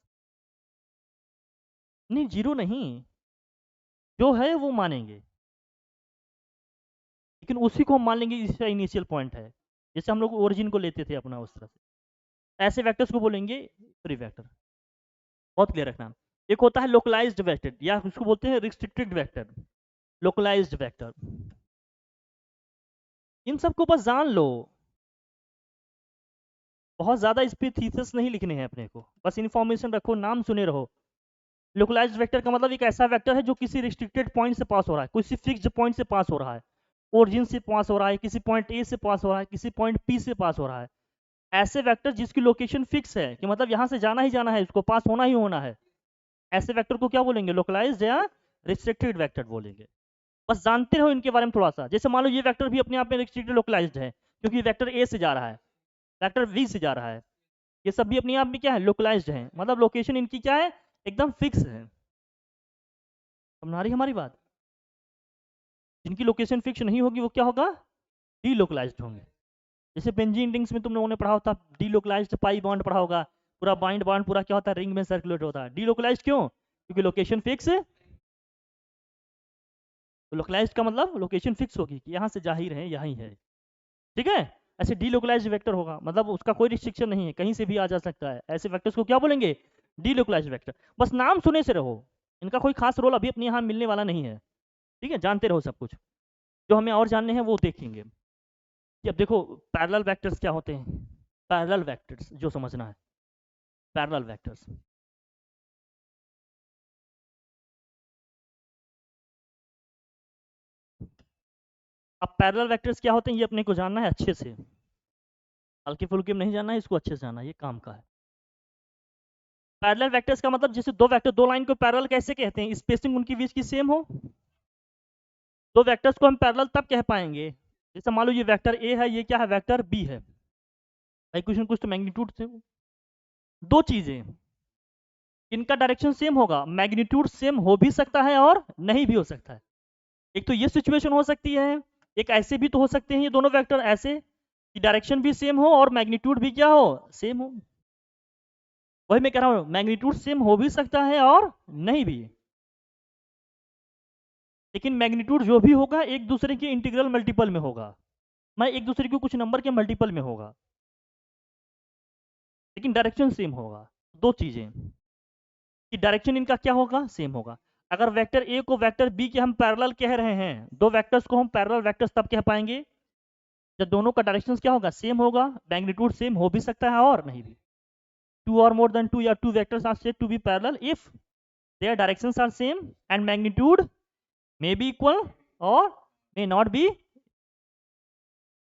नहीं, जीरो नहीं। जो है वो मानेंगे, लेकिन उसी को हम मान लेंगे इसका इनिशियल पॉइंट है, जैसे हम लोग ओरिजिन को लेते थे अपना उस तरह से। ऐसे वेक्टर्स को बोलेंगे फ्री वेक्टर। बहुत क्लियर रखना। एक होता है लोकलाइज्ड वेक्टर, या उसको बोलते हैं रिस्ट्रिक्टेड वेक्टर, लोकलाइज्ड वेक्टर। इन सबको बस जान लो, बहुत ज्यादा इस पे थीसिस नहीं लिखने हैं अपने को, बस इन्फॉर्मेशन रखो, नाम सुने रहो। लोकलाइज्ड वेक्टर का मतलब एक ऐसा वेक्टर है जो किसी रिस्ट्रिक्टेड पॉइंट से पास हो रहा है, किसी फिक्स्ड पॉइंट से पास हो रहा है, ओरिजिन से पास हो रहा है, किसी पॉइंट ए से पास हो रहा है, किसी पॉइंट पी से पास हो रहा है। ऐसे वेक्टर जिसकी लोकेशन फिक्स है, कि मतलब यहाँ से जाना ही जाना है, इसको पास होना ही होना है, ऐसे वेक्टर को क्या बोलेंगे? लोकलाइज्ड या रिस्ट्रिक्टेड वेक्टर बोलेंगे। बस जानते रहो इनके बारे में थोड़ा सा। जैसे मान लो ये वेक्टर भी अपने आप में रिस्ट्रिक्टेड लोकलाइज्ड है, क्योंकि वेक्टर ए से जा रहा है, वेक्टर बी से जा रहा है, ये सब भी अपने आप में क्या है? लोकलाइज्ड है, मतलब लोकेशन इनकी क्या है? एकदम फिक्स है। समझ आ रही हमारी बात? जिनकी लोकेशन फिक्स नहीं होगी वो क्या होगा? डीलोकलाइज्ड होंगे। जैसे बेंजीन रिंग्स में तुम लोगों ने पढ़ा होता, डीलोकलाइज्ड पाई बॉन्ड पढ़ा होगा, पूरा बाइंड बॉन्ड पूरा क्या होता है? रिंग में सर्कुलेट होता है। डीलोकलाइज्ड क्यों? क्योंकि लोकेशन फिक्स है। तो लोकलाइज्ड का मतलब लोकेशन फिक्स होगी कि यहाँ से जा ही रहे, यहाँ ही है, ठीक है। ऐसे डीलोकलाइज्ड वेक्टर होगा, मतलब उसका कोई रिस्ट्रिक्शन नहीं है, कहीं से भी आ जा सकता है। ऐसे वेक्टर्स को क्या बोलेंगे? Delocalised vector. बस नाम सुने से रहो, इनका कोई खास रोल अभी अपने यहाँ मिलने वाला नहीं है, ठीक है। जानते रहो सब कुछ, जो हमें और जानने हैं वो देखेंगे। कि अब देखो पैरेलल वेक्टर्स क्या होते हैं। पैरेलल वेक्टर्स जो समझना है, पैरेलल वेक्टर्स। अब पैरेलल वेक्टर्स क्या होते हैं ये अपने को जानना है अच्छे से, हल्के फुल्के में नहीं जानना है, इसको अच्छे से जानना है, ये काम का है। पैरेलल वेक्टर्स का मतलब जैसे दो वेक्टर, दो लाइन को पैरेलल कैसे कहते हैं? स्पेसिंग उनकी बीच की सेम हो। दो वेक्टर्स को हम पैरेलल तब कह पाएंगे, जैसे मान लो ये वेक्टर ए है, ये क्या है? वेक्टर बी है। भाई कुछ ना कुछ तो मैग्नीट्यूड से, दो चीजें, इनका डायरेक्शन सेम होगा, मैग्नीट्यूड सेम हो भी सकता है और नहीं भी हो सकता है। एक तो ये सिचुएशन हो सकती है, एक ऐसे भी तो हो सकते हैं ये दोनों वेक्टर ऐसे कि डायरेक्शन भी सेम हो और मैग्नीट्यूड भी क्या हो? सेम हो। वही मैं कह रहा हूं, मैग्नीट्यूड सेम हो भी सकता है और नहीं भी, लेकिन मैग्नीट्यूड जो भी होगा एक दूसरे के इंटीग्रल मल्टीपल में होगा, मैं एक दूसरे के कुछ नंबर के मल्टीपल में होगा, लेकिन डायरेक्शन सेम होगा। दो चीजें कि डायरेक्शन इनका क्या होगा? सेम होगा। अगर वेक्टर ए को वेक्टर बी के हम पैरेलल कह रहे हैं, दो वेक्टर्स को हम पैरेलल वेक्टर्स तब कह पाएंगे जब दोनों का डायरेक्शन क्या होगा? सेम होगा, मैग्नीट्यूड सेम हो भी सकता है और नहीं भी। Two or more than two या two vectors are said to be parallel if their directions are same and magnitude may be equal or may not be।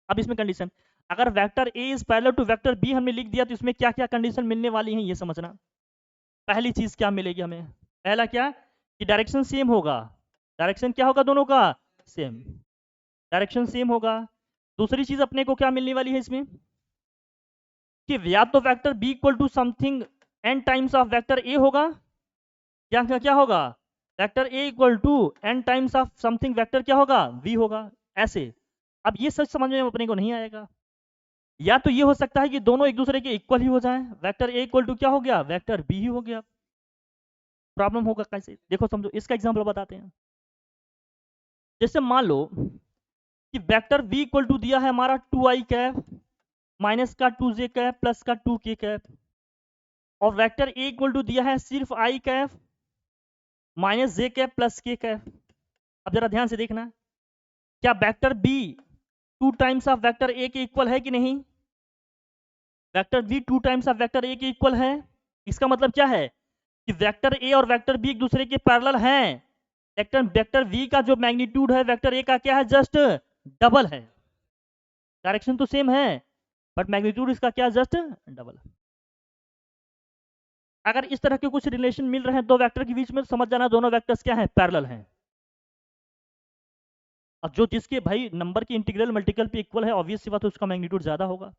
अब इसमें कंडीशन, अगर vector A is parallel to vector B हमने लिख दिया तो इसमें क्या क्या कंडीशन मिलने वाली हैं ये समझना। पहली चीज क्या मिलेगी हमें? पहला क्या कि डायरेक्शन सेम होगा, डायरेक्शन क्या होगा दोनों का? सेम, डायरेक्शन सेम होगा। दूसरी चीज अपने को क्या मिलने वाली है इसमें कि या तो vector B equal to something N times of vector A होगा, या क्या होगा? Vector A equal to N times of something vector क्या होगा? वी होगा। ऐसे अब ये सच समझ में अपने को नहीं आएगा। या तो ये हो सकता है कि दोनों एक दूसरे के इक्वल ही हो जाए, वेक्टर ए इक्वल टू क्या हो गया? वेक्टर बी ही हो गया। प्रॉब्लम होगा कैसे? देखो समझो, इसका एग्जांपल बताते हैं। जैसे मान लो कि वेक्टर v इक्वल टू दिया है हमारा 2i कैप माइनस का 2j कैप प्लस का 2k कैप, और वेक्टर a इक्वल टू दिया है सिर्फ i cap minus j cap plus k cap. अब जरा ध्यान से देखना, क्या vector b two times of vector a के इक्वल है कि नहीं? Vector b two times of vector a के इक्वल है। इसका मतलब क्या है कि वेक्टर a और वेक्टर b एक दूसरे के पैरेलल हैं। वेक्टर वेक्टर v का जो मैग्नीट्यूड है वेक्टर a का क्या है? जस्ट डबल है। डायरेक्शन तो सेम है बट मैग्नीट्यूड इसका क्या? Just double. अगर इस तरह के कुछ रिलेशन मिल रहे हैं दो वेक्टर के बीच में, समझ जाना दोनों वेक्टर्स क्या है? पैरेलल हैं। अब जो जिसके भाई नंबर की इंटीग्रल मल्टीपल पे इक्वल है, ऑब्वियस सी बात है उसका मैग्नीट्यूड ज्यादा होगा।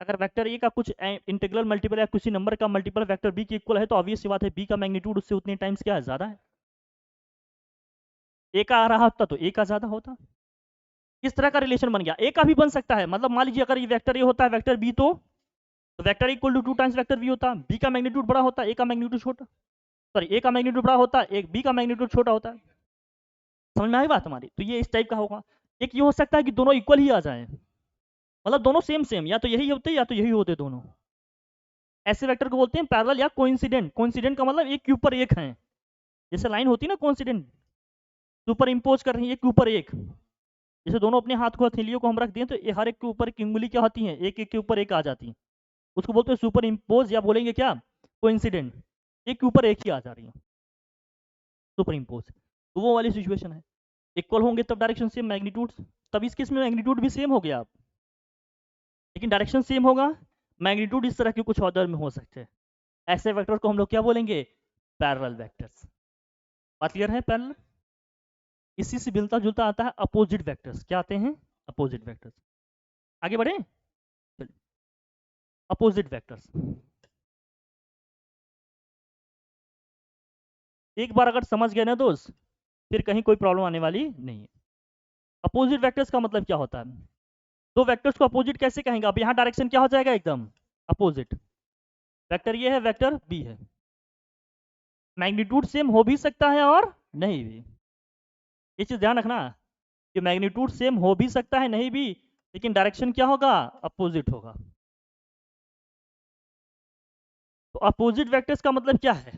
अगर वेक्टर ए का कुछ इंटीग्रल मल्टीपल या किसी नंबर का मल्टीपल वेक्टर बी के इक्वल है तो ऑब्वियस सी बात है बी का मैग्नीट्यूड उससे उतने टाइम्स क्या है? ज्यादा है। ए का आ रहा होता तो ए का ज्यादा होता। इस तरह का रिलेशन बन गया। ए का भी बन सकता है, मतलब मान लीजिए अगर ये वेक्टर ए होता है वेक्टर बी, तो vector equal to two times vector B होता, बी का मैग्नीट्यूड बड़ा होता, ए का मैग्नीट्यूड छोटा, सॉरी ए का मैग्नीट्यूड बड़ा होता, एक बी का मैग्नीट्यूड छोटा होता है। समझ में आई बात हमारी? तो ये इस टाइप का होगा। एक ये हो सकता है कि दोनों इक्वल ही आ जाए, मतलब दोनों सेम सेम, या तो यही होते या तो यही होते दोनों। ऐसे वेक्टर को बोलते हैं पैरेलल या कोइंसिडेंट। कोइंसिडेंट का मतलब एक के ऊपर एक है, जैसे लाइन होती है ना कोइंसिडेंट, सुपर इम्पोज कर रही है एक के ऊपर एक। जैसे दोनों अपने हाथ को हथेलियों को हम रख दें तो ये हर एक के ऊपर एक उंगली क्या होती है, एक एक के ऊपर एक आ जाती है, उसको बोलते हैं सुपर इम्पोज, या बोलेंगे क्या, कोइंसिडेंट। एक के ऊपर एक ही आ जा रही है, सुपर इम्पोज। तो वो वाली सिचुएशन है। इक्वल होंगे तब डायरेक्शन सेम, मैग्नीट्यूड, तब इस केस में मैग्नीट्यूड भी सेम हो गया आप, लेकिन डायरेक्शन सेम होगा, मैग्नीट्यूड इस तरह के कुछ ऑर्डर में हो सकते हैं। ऐसे वेक्टर को हम लोग क्या बोलेंगे, पैरेलल वेक्टर्स। बात क्लियर है? पैरेलल इसी से मिलता जुलता आता है अपोजिट वेक्टर्स। क्या आते हैं, अपोजिट वेक्टर्स। आगे बढ़े, अपोजिट वेक्टर्स। एक बार अगर समझ गए ना दोस्त, फिर कहीं कोई प्रॉब्लम आने वाली नहीं है। अपोजिट वेक्टर्स का मतलब क्या होता है, दो वेक्टर्स को अपोजिट कैसे कहेंगे? अब यहाँ डायरेक्शन क्या हो जाएगा, एकदम अपोजिट। वेक्टर ये है, वेक्टर बी है, मैग्नीट्यूड सेम हो भी सकता है और नहीं भी। ये चीज ध्यान रखना कि मैग्नीट्यूड सेम हो भी सकता है, नहीं भी, लेकिन डायरेक्शन क्या होगा, अपोजिट होगा। तो अपोजिट वेक्टर्स का मतलब क्या है?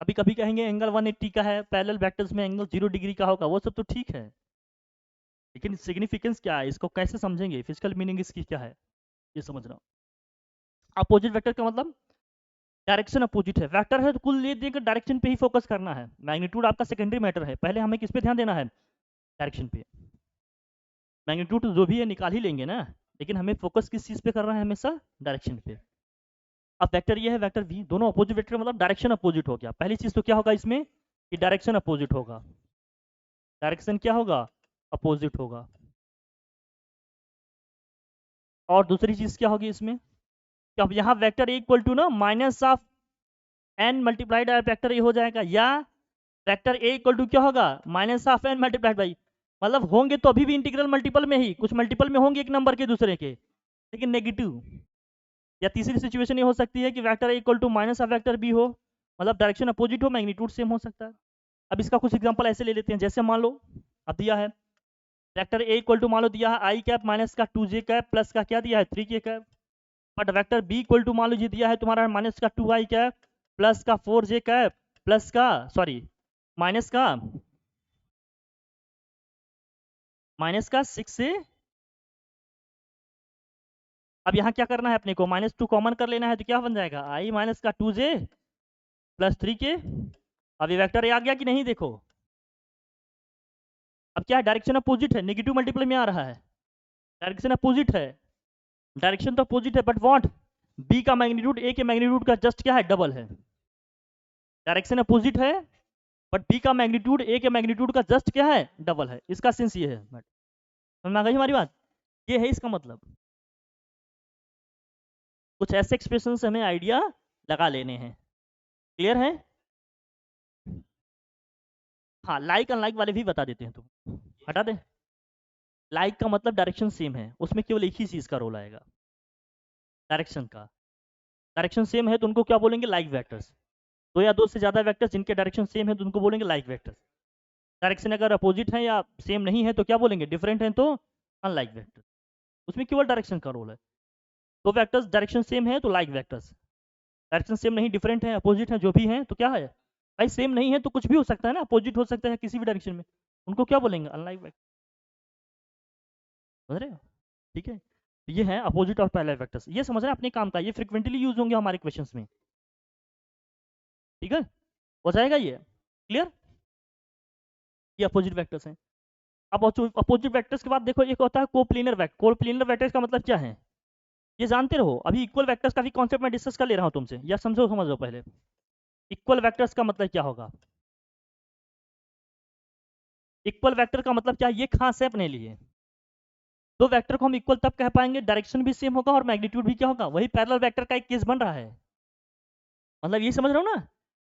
अभी कभी कहेंगे एंगल 180 का है, पैरेलल वेक्टर्स में एंगल 0 डिग्री का होगा, वो सब तो ठीक है, लेकिन सिग्निफिकेंस क्या है, इसको कैसे समझेंगे, फिजिकल मीनिंग इसकी क्या है, ये समझना। अपोजिट वेक्टर का मतलब डायरेक्शन अपोजिट है। वेक्टर है तो कुल ले देकर डायरेक्शन पे ही फोकस करना है, मैग्नीट्यूड आपका सेकेंडरी मैटर है, पहले हमें किस पे ध्यान देना है, डायरेक्शन पे। मैग्नीट्यूड जो भी है निकाल ही लेंगे ना, लेकिन हमें फोकस किस चीज पे करना है, हमेशा डायरेक्शन पे। अब वेक्टर ये है, वेक्टर वी, दोनों अपोजिट वेक्टर मतलब डायरेक्शन अपोजिट हो गया। पहली चीज तो क्या होगा इसमें कि डायरेक्शन अपोजिट होगा, डायरेक्शन क्या होगा, अपोजिट होगा। और दूसरी चीज क्या होगी इसमें कि अब यहाँ वेक्टर इक्वल टू ना minus of N multiplied vector A हो जाएगा, या वेक्टर ए इक्वल टू क्या होगा, minus of N multiplied by, मतलब होंगे तो अभी भी इंटीग्रल मल्टीपल में ही, कुछ मल्टीपल में होंगे एक नंबर के दूसरे के, लेकिन नेगेटिव। या तीसरी सिचुएशन ये हो सकती है कि vector equal to minus of vector B हो, मतलब डायरेक्शन अपोजिट हो, मैग्नीट्यूड सेम हो सकता है। अब इसका कुछ एग्जांपल ऐसे ले लेते हैं, जैसे मान लो अब दिया है वेक्टर ए इक्वल टू मान लो दिया है आई कैप माइनस का 2j कैप प्लस का क्या दिया है 3k cap, but vector B equal to मान लो ये दिया है तुम्हारा माइनस का 2i कैप प्लस का 4j कैप प्लस का माइनस का 6 से। अब यहाँ क्या करना है अपने को, -2 कॉमन कर लेना है, तो क्या बन जाएगा i माइनस का 2j प्लस 3k। अब ये वेक्टर आ गया कि नहीं, देखो अब क्या है, डायरेक्शन अपोजिट है, नेगेटिव मल्टीपल में आ रहा है, डायरेक्शन अपोजिट है, डायरेक्शन तो अपोजिट है, बट व्हाट, बी का मैग्नीट्यूड ए के मैग्नीट्यूड का जस्ट क्या है, डबल है। डायरेक्शन अपोजिट है बट बी का मैग्नीट्यूड ए के मैग्नीट्यूड का जस्ट क्या है, डबल है। इसका सेंस ये है, बट समझ में आ गई हमारी बात, ये है इसका मतलब। कुछ ऐसे एक्सप्रेशन से हमें आइडिया लगा लेने हैं, क्लियर है? हाँ, लाइक अनलाइक वाले भी बता देते हैं, तुम हटा दे। लाइक का मतलब डायरेक्शन सेम है, उसमें केवल एक ही चीज का रोल आएगा, डायरेक्शन का। डायरेक्शन सेम है तो उनको क्या बोलेंगे, लाइक वेक्टर्स। दो या दो से ज्यादा वेक्टर्स जिनके डायरेक्शन सेम है तो उनको बोलेंगे लाइक वेक्टर्स। डायरेक्शन अगर अपोजिट है या सेम नहीं है तो क्या बोलेंगे, डिफरेंट है तो अनलाइक वेक्टर। उसमें केवल डायरेक्शन का रोल है। दो वेक्टर्स डायरेक्शन सेम है तो लाइक वेक्टर्स, डायरेक्शन सेम नहीं, डिफरेंट है, अपोजिट है, जो भी है तो क्या है भाई, सेम नहीं है तो कुछ भी हो सकता है ना, अपोजिट हो सकता है किसी भी डायरेक्शन में, उनको क्या बोलेंगे, अनलाइक वेक्टर। समझ रहे हो? ठीक है, तो ये है अपोजिट और पैरेलल वेक्टर्स, ये समझना अपने काम का, ये फ्रिक्वेंटली यूज होंगे हमारे क्वेश्चंस में। ठीक है, हो जाएगा ये क्लियर, ये अपोजिट वेक्टर्स हैं। अब अपोजिट वेक्टर्स के बाद देखो एक होता है कोप्लेनर वेक्टर। कोप्लेनर वेक्टर्स का मतलब क्या है, ये जानते रहो। अभी इक्वल वेक्टर्स का भी कॉन्सेप्ट मैं डिस्कस कर ले रहा हूँ तुमसे, या समझो पहले इक्वल वेक्टर्स का मतलब क्या होगा। इक्वल वेक्टर का मतलब क्या, ये खास है अपने लिए। दो वेक्टर को हम इक्वल तब कह पाएंगे डायरेक्शन भी सेम होगा और मैग्नीट्यूड भी क्या होगा, वही पैरेलल वेक्टर का एक केस बन रहा है। मतलब ये समझ रहे हो ना,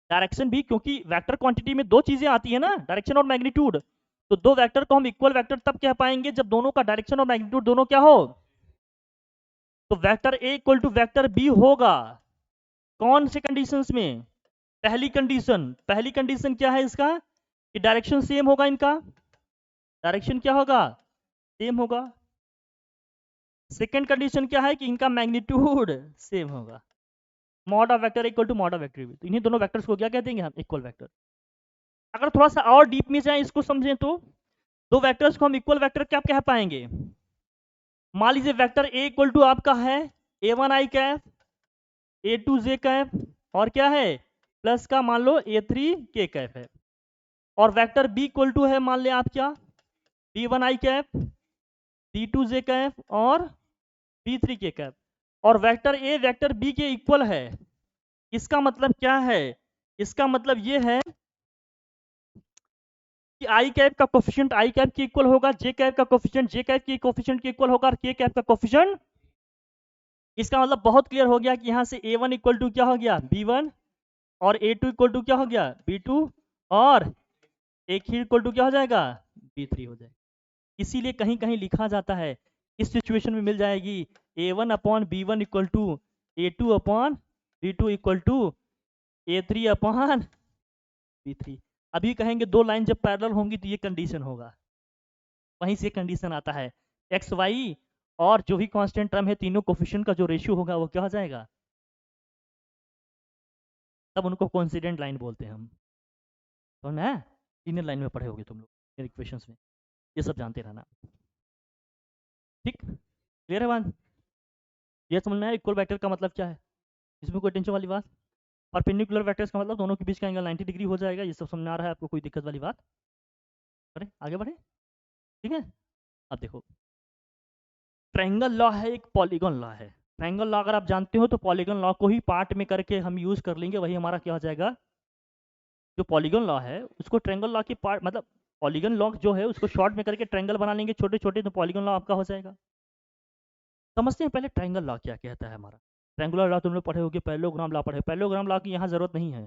डायरेक्शन भी, क्योंकि वेक्टर क्वांटिटी में दो चीजें आती है ना, डायरेक्शन और मैग्नीट्यूड, तो दो वेक्टर को हम इक्वल वेक्टर तब कह पाएंगे जब दोनों का डायरेक्शन और मैग्नीट्यूड दोनों क्या हो। तो vector A equal to vector B होगा, कौन से कंडीशंस में, पहली कंडीशन क्या है इसका कि डायरेक्शन सेम होगा, इनका डायरेक्शन क्या होगा, सेम होगा। सेकंड कंडीशन क्या है कि इनका मैग्नीट्यूड सेम होगा। Mod of vector equal to mod of vector भी, तो इन्हीं दोनों वेक्टर्स को क्या कह देंगे हम, इक्वल वेक्टर। अगर थोड़ा सा और डीप में जाए इसको समझें तो दो वेक्टर्स को हम इक्वल वेक्टर क्या कह पाएंगे। मान लीजिए वेक्टर ए इक्वल टू आपका है a1 i cap, a2 j cap, और क्या है प्लस का मान लो a3 k कैप है। और वेक्टर बी इक्वल टू है मान ले आप क्या, b1 i cap, b2 j cap और b3 k कैप। और वेक्टर ए वेक्टर बी के इक्वल है। इसका मतलब क्या है, इसका मतलब ये है कि आई कैप का कोफिशिएंट आई कैप के इक्वल होगा, जे कैप का कोफिशिएंट जे कैप के कोफिशिएंट के इक्वल होगा, और के कैप का कोफिशिएंट। इसका मतलब बहुत क्लियर हो गया कि यहाँ से a1 इक्वल टू क्या हो गया b1, और a2 इक्वल टू क्या हो गया b2, और एक ही इक्वल टू क्या हो जाएगा b3 हो जाएगा। इसीलिए कहीं कहीं लिखा जाता है, इस सिचुएशन में मिल जाएगी a1 upon b1 equal to a2 upon b2 equal to a3 upon b3। अभी कहेंगे दो लाइन जब पैरेलल होंगी तो ये कंडीशन होगा, वहीं से कंडीशन आता है एक्स वाई और जो भी कांस्टेंट टर्म है तीनों कोफिशिएंट का जो रेशियो होगा वो क्या हो जाएगा, तब उनको कोइंसिडेंट लाइन बोलते हैं हम। तो ना तीनों लाइन में पढ़े होगे तुम लोग इक्वेशंस में, ये सब जानते रहना। ठीक, क्लियर है बात, ये समझना है इक्वल वेक्टर का मतलब क्या है, इसमें कोई टेंशन वाली बात। परपेंडिकुलर वेक्टर्स का मतलब दोनों के बीच का एंगल 90 डिग्री हो जाएगा, ये सब समझ में आ रहा है आपको, कोई दिक्कत वाली बात। बढ़े आगे बढ़े, ठीक है। अब देखो ट्रायंगल लॉ है, एक पॉलीगन लॉ है। ट्रायंगल लॉ अगर आप जानते हो तो पॉलीगन लॉ को ही पार्ट में करके हम यूज कर लेंगे, वही हमारा क्या हो जाएगा, जो पॉलीगन लॉ है उसको ट्रायंगल लॉ की पार्ट, मतलब पॉलीगन लॉ जो है उसको शॉर्ट में करके ट्रायंगल बना लेंगे छोटे छोटे, तो पॉलीगन लॉ आपका हो जाएगा। समझते हैं पहले ट्रायंगल लॉ क्या कहता है हमारा। ट्रायंगुलर लॉ तुम लोग पढ़े होगे, पैरेललोग्राम लॉ पढ़े, पैरेललोग्राम लॉ की यहाँ जरूरत नहीं है,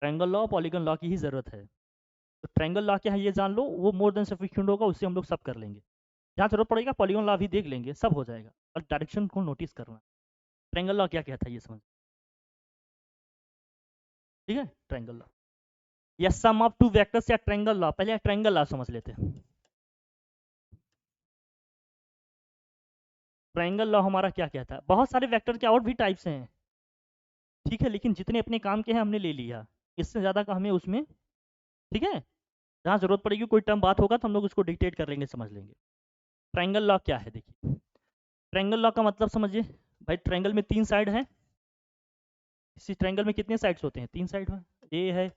ट्रायंगल लॉ पॉलीगन लॉ की ही जरूरत है। तो ट्रायंगल लॉ क्या है ये जान लो, वो मोर देन सफिशिएंट होगा, उससे हम लोग सब कर लेंगे। जहाँ जरूरत पड़ेगा पॉलीगन लॉ भी देख लेंगे, सब हो जाएगा। और डायरेक्शन को नोटिस करना, ट्रायंगल लॉ क्या कहता है ये समझ, ठीक है। ट्रायंगल लॉ या सम ऑफ टू वेक्टर्स या ट्रायंगल लॉ, पहले ट्रायंगल लॉ समझ लेते हैं। ट्रायंगल लॉ हमारा क्या कहता है, बहुत सारे वेक्टर के और भी टाइप्स हैं, ठीक है, लेकिन जितने अपने काम के हैं हमने ले लिया, इससे ज़्यादा का हमें उसमें, ठीक है, जहाँ जरूरत पड़ेगी कोई टर्म बात होगा तो हम लोग उसको डिक्टेट कर लेंगे, समझ लेंगे। ट्रायंगल लॉ क्या है देखिए, ट्रायंगल लॉ का मतलब समझिए भाई, ट्रायंगल में तीन साइड हैं। इसी ट्रायंगल में कितने साइड्स होते हैं, तीन साइड है, ए है,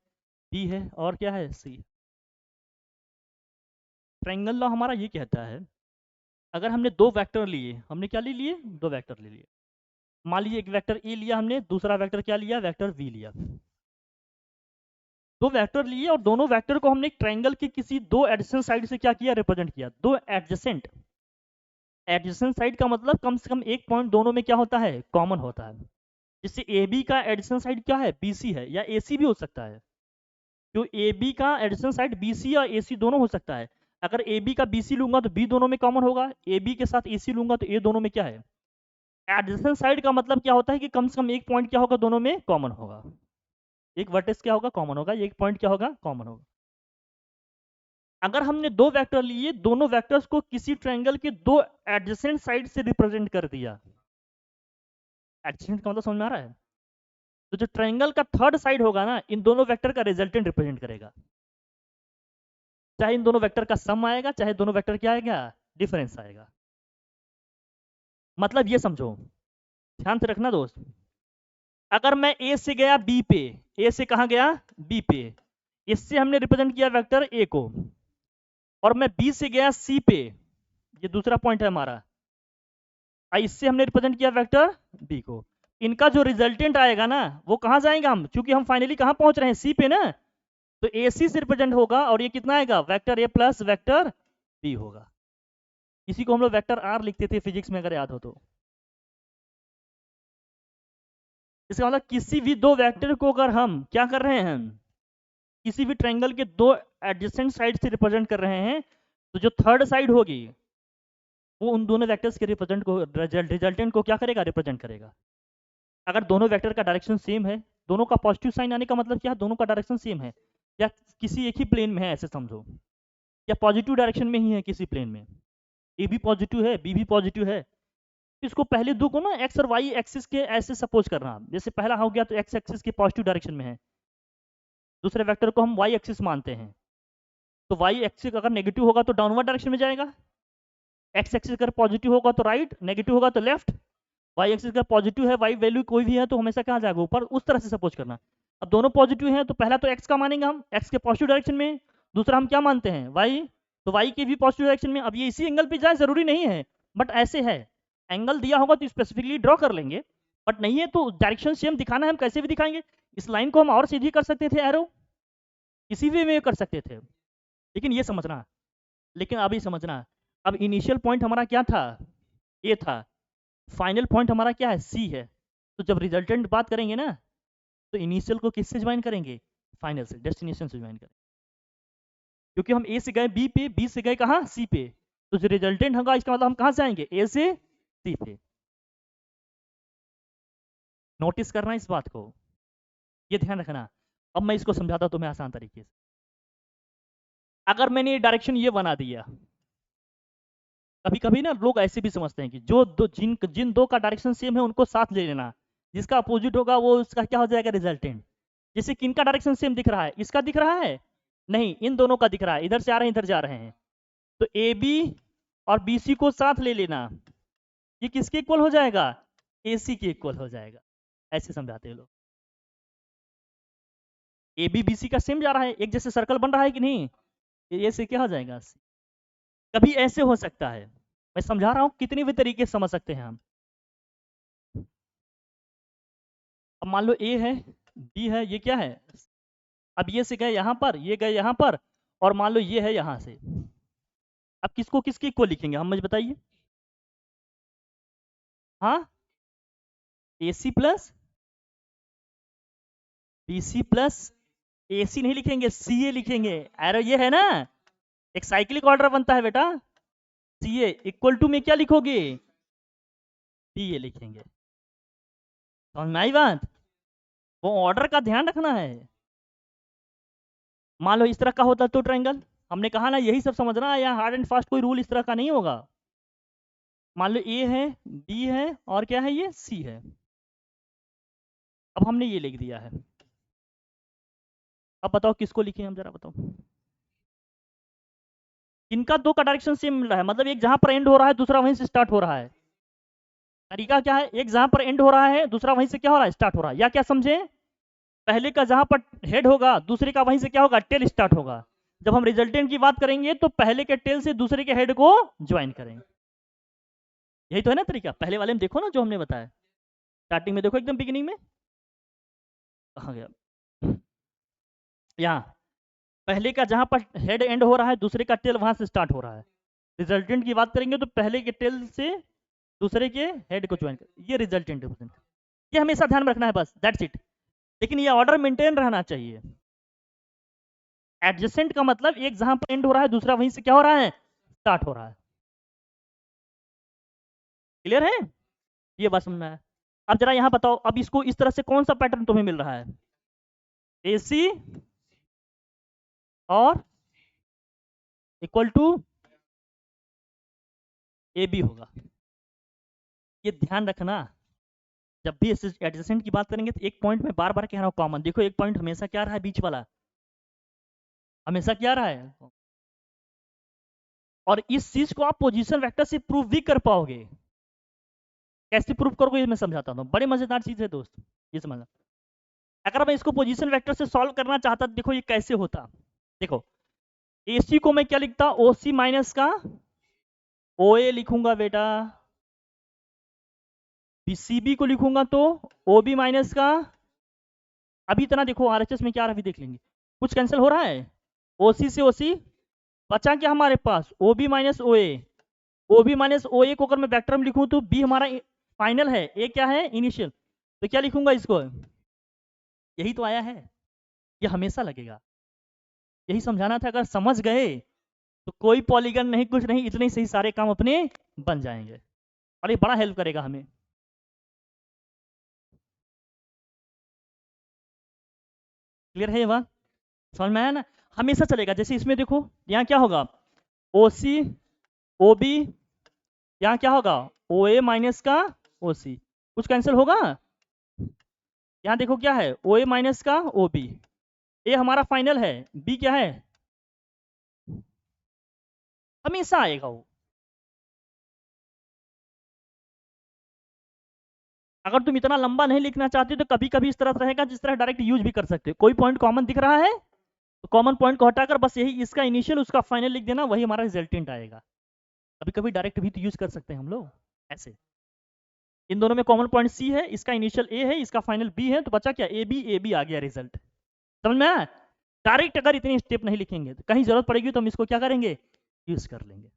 बी है, और क्या है, सी। ट्रायंगल लॉ हमारा ये कहता है, अगर हमने दो वेक्टर लिए, हमने क्या ले लिए, दो वेक्टर ले लिए। मान लीजिए एक वेक्टर ए लिया हमने, दूसरा वेक्टर क्या लिया, वेक्टर वी लिया। दो वेक्टर लिए और दोनों वेक्टर को हमने एक ट्रायंगल की किसी दो एडजेसेंट साइड से क्या किया, रिप्रेजेंट किया। दो एडजेसेंट, एडजेसेंट साइड का मतलब कम से कम एक पॉइंट दोनों में क्या होता है, कॉमन होता है। जैसे ए बी का एडजेसेंट साइड क्या है, बी सी है, या ए सी भी हो सकता है। जो ए बी का एडजेसेंट साइड बी सी या ए सी दोनों हो सकता है। अगर ए बी का बी सी लूंगा तो बी दोनों में कॉमन होगा, ए बी के साथ ए सी लूंगा तो ए दोनों में क्या है। एडजेसेंट साइड का मतलब क्या होता है कि कम से कम एक पॉइंट क्या होगा, दोनों में कॉमन होगा। एक वर्टेक्स क्या होगा, कॉमन होगा, एक पॉइंट क्या होगा, कॉमन होगा। अगर हमने दो वेक्टर लिए, दोनों वेक्टर्स को किसी ट्रायंगल के दो एडजेसेंट साइड से रिप्रेजेंट कर दिया। एडजेसेंट का मतलब समझ में आ रहा है। तो जो ट्रायंगल का थर्ड साइड होगा ना, इन दोनों वेक्टर का रिजल्टेंट रिप्रेजेंट करेगा। चाहे इन दोनों वेक्टर का सम आएगा, चाहे दोनों वेक्टर क्या आएगा, डिफरेंस आएगा। मतलब ये समझो, ध्यान से रखना दोस्त, अगर मैं ए से गया बी पे, ए से कहा गया बी पे, इससे हमने रिप्रेजेंट किया वेक्टर ए को, और मैं बी से गया सी पे, ये दूसरा पॉइंट है हमारा, इससे हमने रिप्रेजेंट किया वेक्टर बी को। इनका जो रिजल्टेंट आएगा ना, वो कहां जाएगा, हम चूंकि हम फाइनली कहां पहुंच रहे हैं, सी पे ना, तो ए सी से रिप्रेजेंट होगा, और ये कितना आएगा, vector A plus vector B होगा। इसी को हम लोग वेक्टर आर लिखते थे फिजिक्स में, अगर याद हो तो। इसका मतलब किसी भी दो वेक्टर को अगर हम क्या कर रहे हैं, किसी भी ट्रायंगल के दो एडजेसेंट साइड से रिप्रेजेंट कर रहे हैं, तो जो थर्ड साइड होगी वो उन दोनों वेक्टर्स के रिप्रेजेंट को, रिजल्टेंट को क्या करेगा, रिप्रेजेंट करेगा। अगर दोनों वेक्टर का डायरेक्शन सेम है दोनों का पॉजिटिव साइन आने का मतलब क्या है, दोनों का डायरेक्शन सेम है या किसी एक ही प्लेन में है ऐसे समझो, या पॉजिटिव डायरेक्शन में ही है किसी प्लेन में, ए भी पॉजिटिव है बी भी पॉजिटिव है। इसको पहले दो को ना एक्स और वाई एक्सिस के ऐसे सपोज करना, जैसे पहला हो गया तो एक्स एक्सिस के पॉजिटिव डायरेक्शन में है, दूसरे वेक्टर को हम वाई एक्सिस मानते हैं, तो वाई एक्सिस अगर नेगेटिव होगा तो डाउनवर्ड डायरेक्शन में जाएगा, एक्स एक्सिस अगर पॉजिटिव होगा तो राइट, नेगेटिव होगा तो लेफ्ट। वाई एक्सिस का पॉजिटिव है, वाई वैल्यू कोई भी है तो हमेशा कहाँ जाएगा ऊपर, उस तरह से सपोज करना। अब दोनों पॉजिटिव हैं तो पहला तो एक्स का मानेंगे हम, एक्स के पॉजिटिव डायरेक्शन में, दूसरा हम क्या मानते हैं वाई, तो वाई के भी पॉजिटिव डायरेक्शन में। अब ये इसी एंगल पे जाए जरूरी नहीं है, बट ऐसे है, एंगल दिया होगा तो स्पेसिफिकली ड्रॉ कर लेंगे, बट नहीं है तो डायरेक्शन सेम दिखाना है, हम कैसे भी दिखाएंगे। इस लाइन को हम और सीधी कर सकते थे एरो, किसी भी में कर सकते थे, लेकिन ये समझना, लेकिन अभी समझना, अब इनिशियल पॉइंट हमारा क्या था, ए था, फाइनल पॉइंट हमारा क्या है, सी है। तो जब रिजल्टेंट बात करेंगे ना तो इनिशियल को किससे ज्वाइन करेंगे, फाइनल से, डेस्टिनेशन से ज्वाइन करेंगे, क्योंकि हम ए से गए बी पे, बी से गए कहाँ सी पे, तो जो रिजल्टेंट होगा इसका मतलब हम कहाँ से आएंगे, ए से सी पे। नोटिस करना इस बात को, ये ध्यान रखना। अब मैं इसको समझाता तुम्हें आसान तरीके से। अगर मैंने ये डायरेक्शन ये बना दिया, कभी कभी ना लोग ऐसे भी समझते हैं कि जो दो जिन दो का डायरेक्शन सेम है उनको साथ ले लेना, जिसका अपोजिट होगा वो उसका क्या हो जाएगा रिजल्टेंट। जैसे किनका डायरेक्शन सेम दिख रहा है, इसका दिख रहा है नहीं, इन दोनों का दिख रहा है, इधर से आ रहे हैं इधर जा रहे हैं, तो ए बी और बी सी को साथ ले लेना, ये किसके इक्वल हो जाएगा, ए सी के इक्वल हो जाएगा। ऐसे समझाते हैं लोग, ए बी बी सी का सेम जा रहा है, एक जैसे सर्कल बन रहा है कि नहीं, ए से क्या हो जाएगा सी। कभी ऐसे हो सकता है, मैं समझा रहा हूँ कितने भी तरीके से समझ सकते हैं हम। अब मान लो ए है बी है, ये क्या है, अब ये से गए यहाँ पर, ये गए यहाँ पर, और मान लो ये है यहाँ से, अब किसको किसके इक्वल लिखेंगे हम, मुझे बताइए। हाँ, A C plus B C plus, A C नहीं लिखेंगे सी ए लिखेंगे, एरो ये है ना, एक साइक्लिक ऑर्डर बनता है बेटा, सी ए इक्वल टू में क्या लिखोगे, बी ए लिखेंगे। समझ में आई बात, वो ऑर्डर का ध्यान रखना है। मान लो इस तरह का होता तो ट्रायंगल, हमने कहा ना यही सब समझना है, यहाँ हार्ड एंड फास्ट कोई रूल इस तरह का नहीं होगा। मान लो ए है बी है और क्या है ये सी है, अब हमने ये लिख दिया है, अब बताओ किसको लिखे हम, जरा बताओ। इनका दो का डायरेक्शन सेम मिल रहा है, मतलब एक जहां पर एंड हो रहा है दूसरा वहीं से स्टार्ट हो रहा है। तरीका क्या है, एक जहां पर एंड हो रहा है दूसरा वहीं से क्या हो रहा है, स्टार्ट हो रहा है, या क्या समझे, पहले का जहां पर हेड होगा दूसरे का वहीं से क्या होगा, टेल स्टार्ट होगा। जब हम रिजल्टेंट की बात करेंगे तो पहले के टेल से दूसरे के हेड को ज्वाइन करेंगे, यही तो है ना तरीका। पहले वाले में देखो ना जो हमने बताया, स्टार्टिंग में देखो एकदम बिगिनिंग में, कहाँ गया, यहाँ पहले का जहां पर हेड एंड हो रहा है दूसरे का टेल वहां से स्टार्ट हो रहा है। रिजल्टेंट की बात करेंगे तो पहले के टेल से दूसरे के हेड को ज्वाइन कर, ये रिजल्टेंट है, ये हमेशा ध्यान में रखना है, बस दैट्स इट। लेकिन ये ऑर्डर मेंटेन रहना चाहिए। एडजेसेंट का मतलब एक जहां पर एंड हो रहा है दूसरा वहीं से क्या हो रहा है, स्टार्ट हो रहा है। क्लियर है, ये बात समझना है। अब जरा यहां बताओ, अब इसको इस तरह से कौन सा पैटर्न तुम्हें मिल रहा है, AC और इक्वल टू AB होगा। ये ध्यान रखना, जब भी एडजेसेंट की बात करेंगे तो एक पॉइंट में बार बार कह रहा हूं कॉमन, देखो एक पॉइंट हमेशा क्या रहा है, बीच वाला हमेशा क्या रहा है, और इस चीज को आप पोजीशन वेक्टर से प्रूव भी कर पाओगे। कैसे प्रूव करोगे ये मैं समझाता हूँ, बड़ी मजेदार चीज है दोस्त, ये समझना। अगर मैं इसको पोजीशन वेक्टर से सॉल्व करना चाहता, देखो ये कैसे होता, देखो AC को मैं क्या लिखता, OC माइनस का OA लिखूंगा बेटा, CB को लिखूंगा तो OB माइनस का, अभी इतना देखो RHS में क्या रहा, अभी देख लेंगे, कुछ कैंसिल हो रहा है, OC से OC बचा क्या हमारे पास, OB minus OA, OB minus OA को अगर मैं वेक्टर में लिखूं तो B हमारा फाइनल है, A क्या है इनिशियल, तो क्या लिखूंगा इसको, यही तो आया है, ये हमेशा लगेगा, यही समझाना था। अगर समझ गए तो कोई पॉलीगन नहीं कुछ नहीं, इतने से ही सारे काम अपने बन जाएंगे, और ये बड़ा हेल्प करेगा हमें। क्लियर है ये बात? समझ में आया ना? हमेशा चलेगा। जैसे इसमें देखो, यहाँ क्या होगा, ओ सी ओ बी, यहाँ क्या होगा, ओ ए माइनस का ओ सी, कुछ कैंसिल होगा? यहाँ देखो क्या है, ओ ए माइनस का ओ बी, ए हमारा फाइनल है, बी क्या है, हमेशा आएगा वो। अगर तुम इतना लंबा नहीं लिखना चाहते तो कभी कभी इस तरह रहेगा, जिस तरह डायरेक्ट यूज भी कर सकते हो। कोई पॉइंट कॉमन दिख रहा है तो कॉमन पॉइंट को हटाकर बस यही इसका इनिशियल उसका फाइनल लिख देना, वही हमारा रिजल्टेंट आएगा। कभी कभी डायरेक्ट भी तो यूज कर सकते हैं हम लोग ऐसे। इन दोनों में कॉमन पॉइंट सी है, इसका इनिशियल ए है, इसका फाइनल बी है, तो बचा क्या, ए बी आ गया रिजल्ट। समझ में आया? डायरेक्ट अगर इतनी स्टेप नहीं लिखेंगे तो कहीं जरूरत पड़ेगी तो हम इसको क्या करेंगे, यूज कर लेंगे।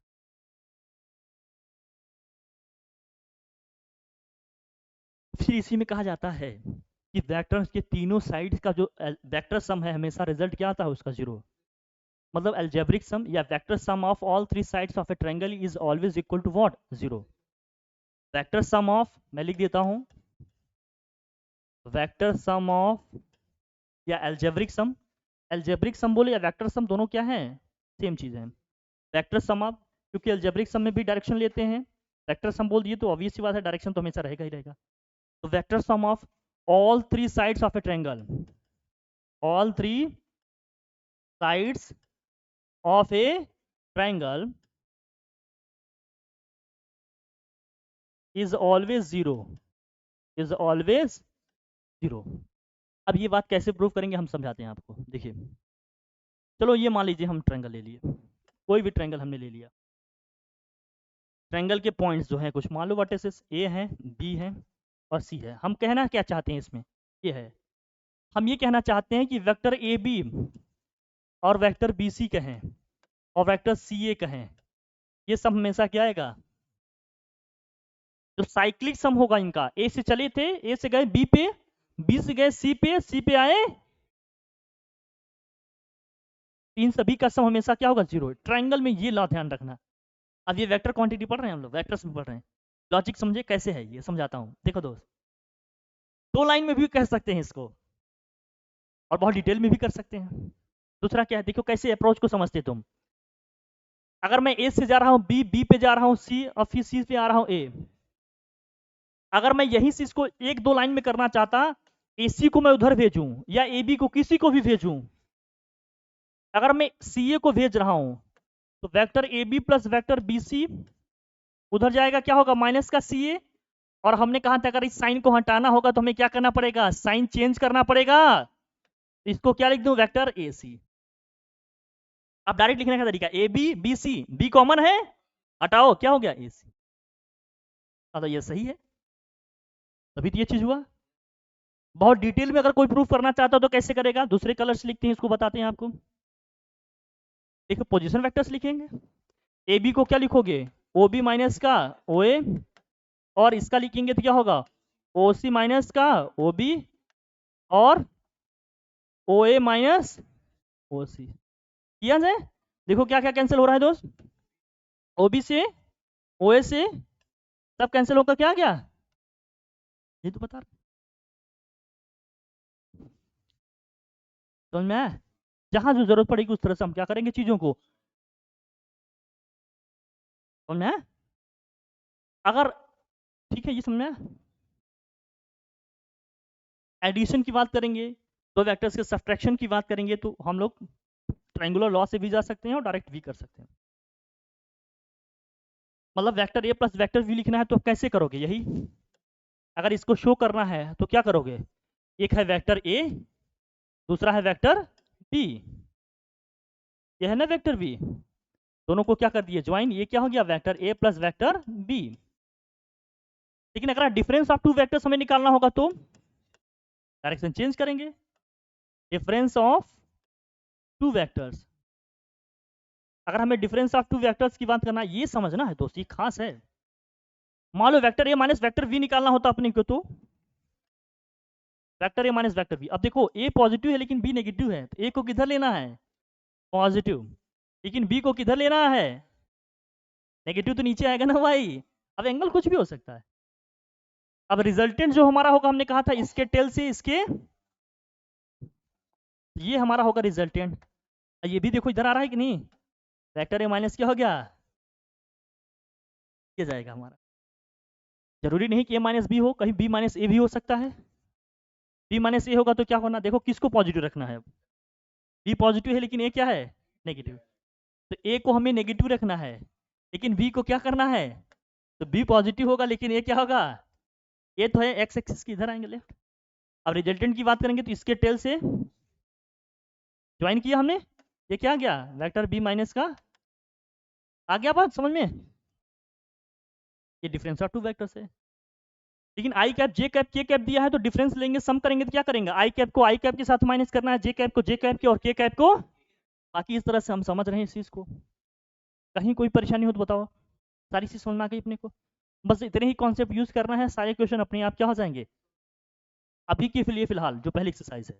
फिर इसी में कहा जाता है कि वेक्टर्स के तीनों साइड्स का जो वेक्टर सम है, हमेशा रिजल्ट क्या आता है उसका, जीरो। मतलब एल्जेब्रिक सम या vector sum of all three sides of a triangle is always equal to what, zero. Vector sum of, मैं लिख देता हूं, वेक्टर सम ऑफ या एल्जेब्रिक सम, एल्जेब्रिक सम बोले या वेक्टर सम, दोनों क्या है, सेम चीज है। वेक्टर सम ऑफ, क्योंकि एल्जेब्रिक सम में भी डायरेक्शन लेते हैं, वेक्टर सम बोल दिए तो ऑब्वियस सी बात है, डायरेक्शन तो हमेशा रहेगा ही रहेगा। तो vector sum of all three sides of a triangle, all three sides of a triangle is always zero, is always zero। अब ये बात कैसे प्रूव करेंगे हम समझाते हैं आपको। देखिए, चलो ये मान लीजिए हम ट्रायंगल ले लिए, कोई भी ट्रायंगल हमने ले लिया। ट्रायंगल के पॉइंट्स जो हैं कुछ मान लो वर्टिसेस ए हैं, बी हैं और सी है। हम कहना क्या चाहते हैं इसमें, ये है, हम ये कहना चाहते हैं कि वेक्टर ए बी और वेक्टर बी सी कहें और वेक्टर सी ए कहें, ये सब हमेशा क्या आएगा, जो साइक्लिक सम होगा इनका, ए से चले थे, ए से गए बी पे, बी से गए सी पे, सी पे आए, इन सभी का सम हमेशा क्या होगा, जीरो। ट्रायंगल में ये लॉ ध्यान रखना। अब ये वेक्टर क्वांटिटी पढ़ रहे हैं हम लोग, वेक्टर्स में पढ़ रहे हैं, लॉजिक समझे कैसे है ये समझाता हूं। देखो दोस्त, दो लाइन में भी कह सकते हैं इसको और बहुत डिटेल में भी कर सकते हैं। दूसरा क्या है, देखो कैसे अप्रोच को समझते तुम। अगर मैं ए से जा रहा हूं बी, बी पे जा रहा हूं सी और फिर सी पे आ रहा हूं ए, अगर मैं यही चीज को एक दो लाइन में करना चाहता, ए सी को मैं उधर भेजूं या ए बी को किसी को भी भेजूं, अगर मैं सी ए को भेज रहा हूं तो vector A B plus vector B C उधर जाएगा, क्या होगा, माइनस का सी ए। और हमने कहा था अगर इस साइन को हटाना होगा तो हमें क्या करना पड़ेगा, साइन चेंज करना पड़ेगा। इसको क्या लिख दूं, वेक्टर ए सी। अब डायरेक्ट लिखने का तरीका, A B B C, B common है, हटाओ क्या हो गया, ए सी। तो ये सही है, तभी तो ये चीज हुआ। बहुत डिटेल में अगर कोई प्रूफ करना चाहता हो तो कैसे करेगा, दूसरे कलर से लिखते हैं, इसको बताते हैं आपको। देखो पोजीशन वेक्टर्स लिखेंगे, ए बी को क्या लिखोगे, ओ बी माइनस का ओ ए, और इसका लिखेंगे तो क्या होगा, ओ सी माइनस का ओ बी और ओ ए माइनस ओ सी। किया जाए, देखो क्या क्या कैंसिल हो रहा है दोस्त, ओ बी से ओ ए से सब कैंसिल होकर क्या गया, ये तो बता रहा, समझ में आया? जहां जो जरूरत पड़ेगी उस तरह से हम क्या करेंगे चीजों को, समझ में आया? अगर ठीक है, ये समझ में आया? एडिशन की बात करेंगे, दो वेक्टर्स के सब्ट्रैक्शन की बात करेंगे, तो हम लोग ट्रायंगुलर लॉ से भी जा सकते हैं और डायरेक्ट भी कर सकते हैं। मतलब vector A plus vector B लिखना है तो कैसे करोगे, यही अगर इसको शो करना है तो क्या करोगे, एक है वेक्टर ए, दूसरा है वेक्टर बी, ये है ना वेक्टर बी, दोनों को क्या कर दिए ज्वाइन, ये क्या हो गया, vector A plus vector B. लेकिन अगर डिफरेंस ऑफ टू वेक्टर्स हमें निकालना होगा तो डायरेक्शन चेंज करेंगे, डिफरेंस ऑफ टू वेक्टर्स। अगर हमें डिफरेंस ऑफ टू वेक्टर्स की बात करना है, ये समझना है दोस्त, ये खास है। मान लो vector A minus vector B निकालना होता अपने को, तो vector A minus vector B, अब देखो ए पॉजिटिव है लेकिन बी नेगेटिव है, तो ए को किधर लेना है, पॉजिटिव, लेकिन बी को किधर लेना है, नेगेटिव, तो नीचे आएगा ना भाई। अब एंगल कुछ भी हो सकता है। अब रिजल्टेंट जो हमारा होगा, हमने कहा था इसके टेल से इसके ये हमारा होगा रिजल्टेंट। ये भी देखो इधर आ रहा है कि नहीं, वेक्टर ए माइनस क्या हो गया, ये जाएगा हमारा। जरूरी नहीं कि ए माइनस बी हो, कहीं बी माइनस ए भी हो सकता है। बी माइनस ए होगा तो क्या होना, देखो किसको पॉजिटिव रखना है। बी पॉजिटिव है लेकिन ए क्या है, नेगेटिव। तो ए को हमें नेगेटिव रखना है, लेकिन बी को क्या करना है, तो बी पॉजिटिव होगा लेकिन ए क्या होगा, ए तो है एक्स एक्सिस की, इधर आएंगे लेफ्ट। अब रिजल्टेंट की बात करेंगे तो इसके टेल से ज्वाइन किया हमने, ये क्या आ गया, वेक्टर बी माइनस का, आ गया बात समझ में। ये डिफरेंस ऑफ टू वेक्टर्स है। लेकिन आई cap J cap K cap दिया है तो डिफरेंस लेंगे, सम करेंगे तो क्या करेंगे, आई कैप को आई कैप के साथ माइनस करना है, जे कैप को जे कैप के और के कैप को। बाकी इस तरह से हम समझ रहे हैं इस चीज को, कहीं कोई परेशानी हो तो बताओ। सारी चीज समझ में आ गई अपने को, बस इतने ही कॉन्सेप्ट यूज करना है, सारे क्वेश्चन अपने आप क्या हो जाएंगे अभी के लिए फिलहाल जो पहली एक्सरसाइज है।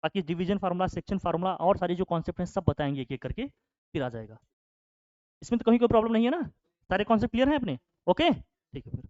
बाकी डिवीजन फार्मूला, सेक्शन फार्मूला और सारे जो कॉन्सेप्ट हैं सब बताएंगे एक एक करके, फिर आ जाएगा। इसमें तो कहीं कोई प्रॉब्लम नहीं है ना, सारे कॉन्सेप्ट क्लियर हैं अपने, ओके ठीक है फिर।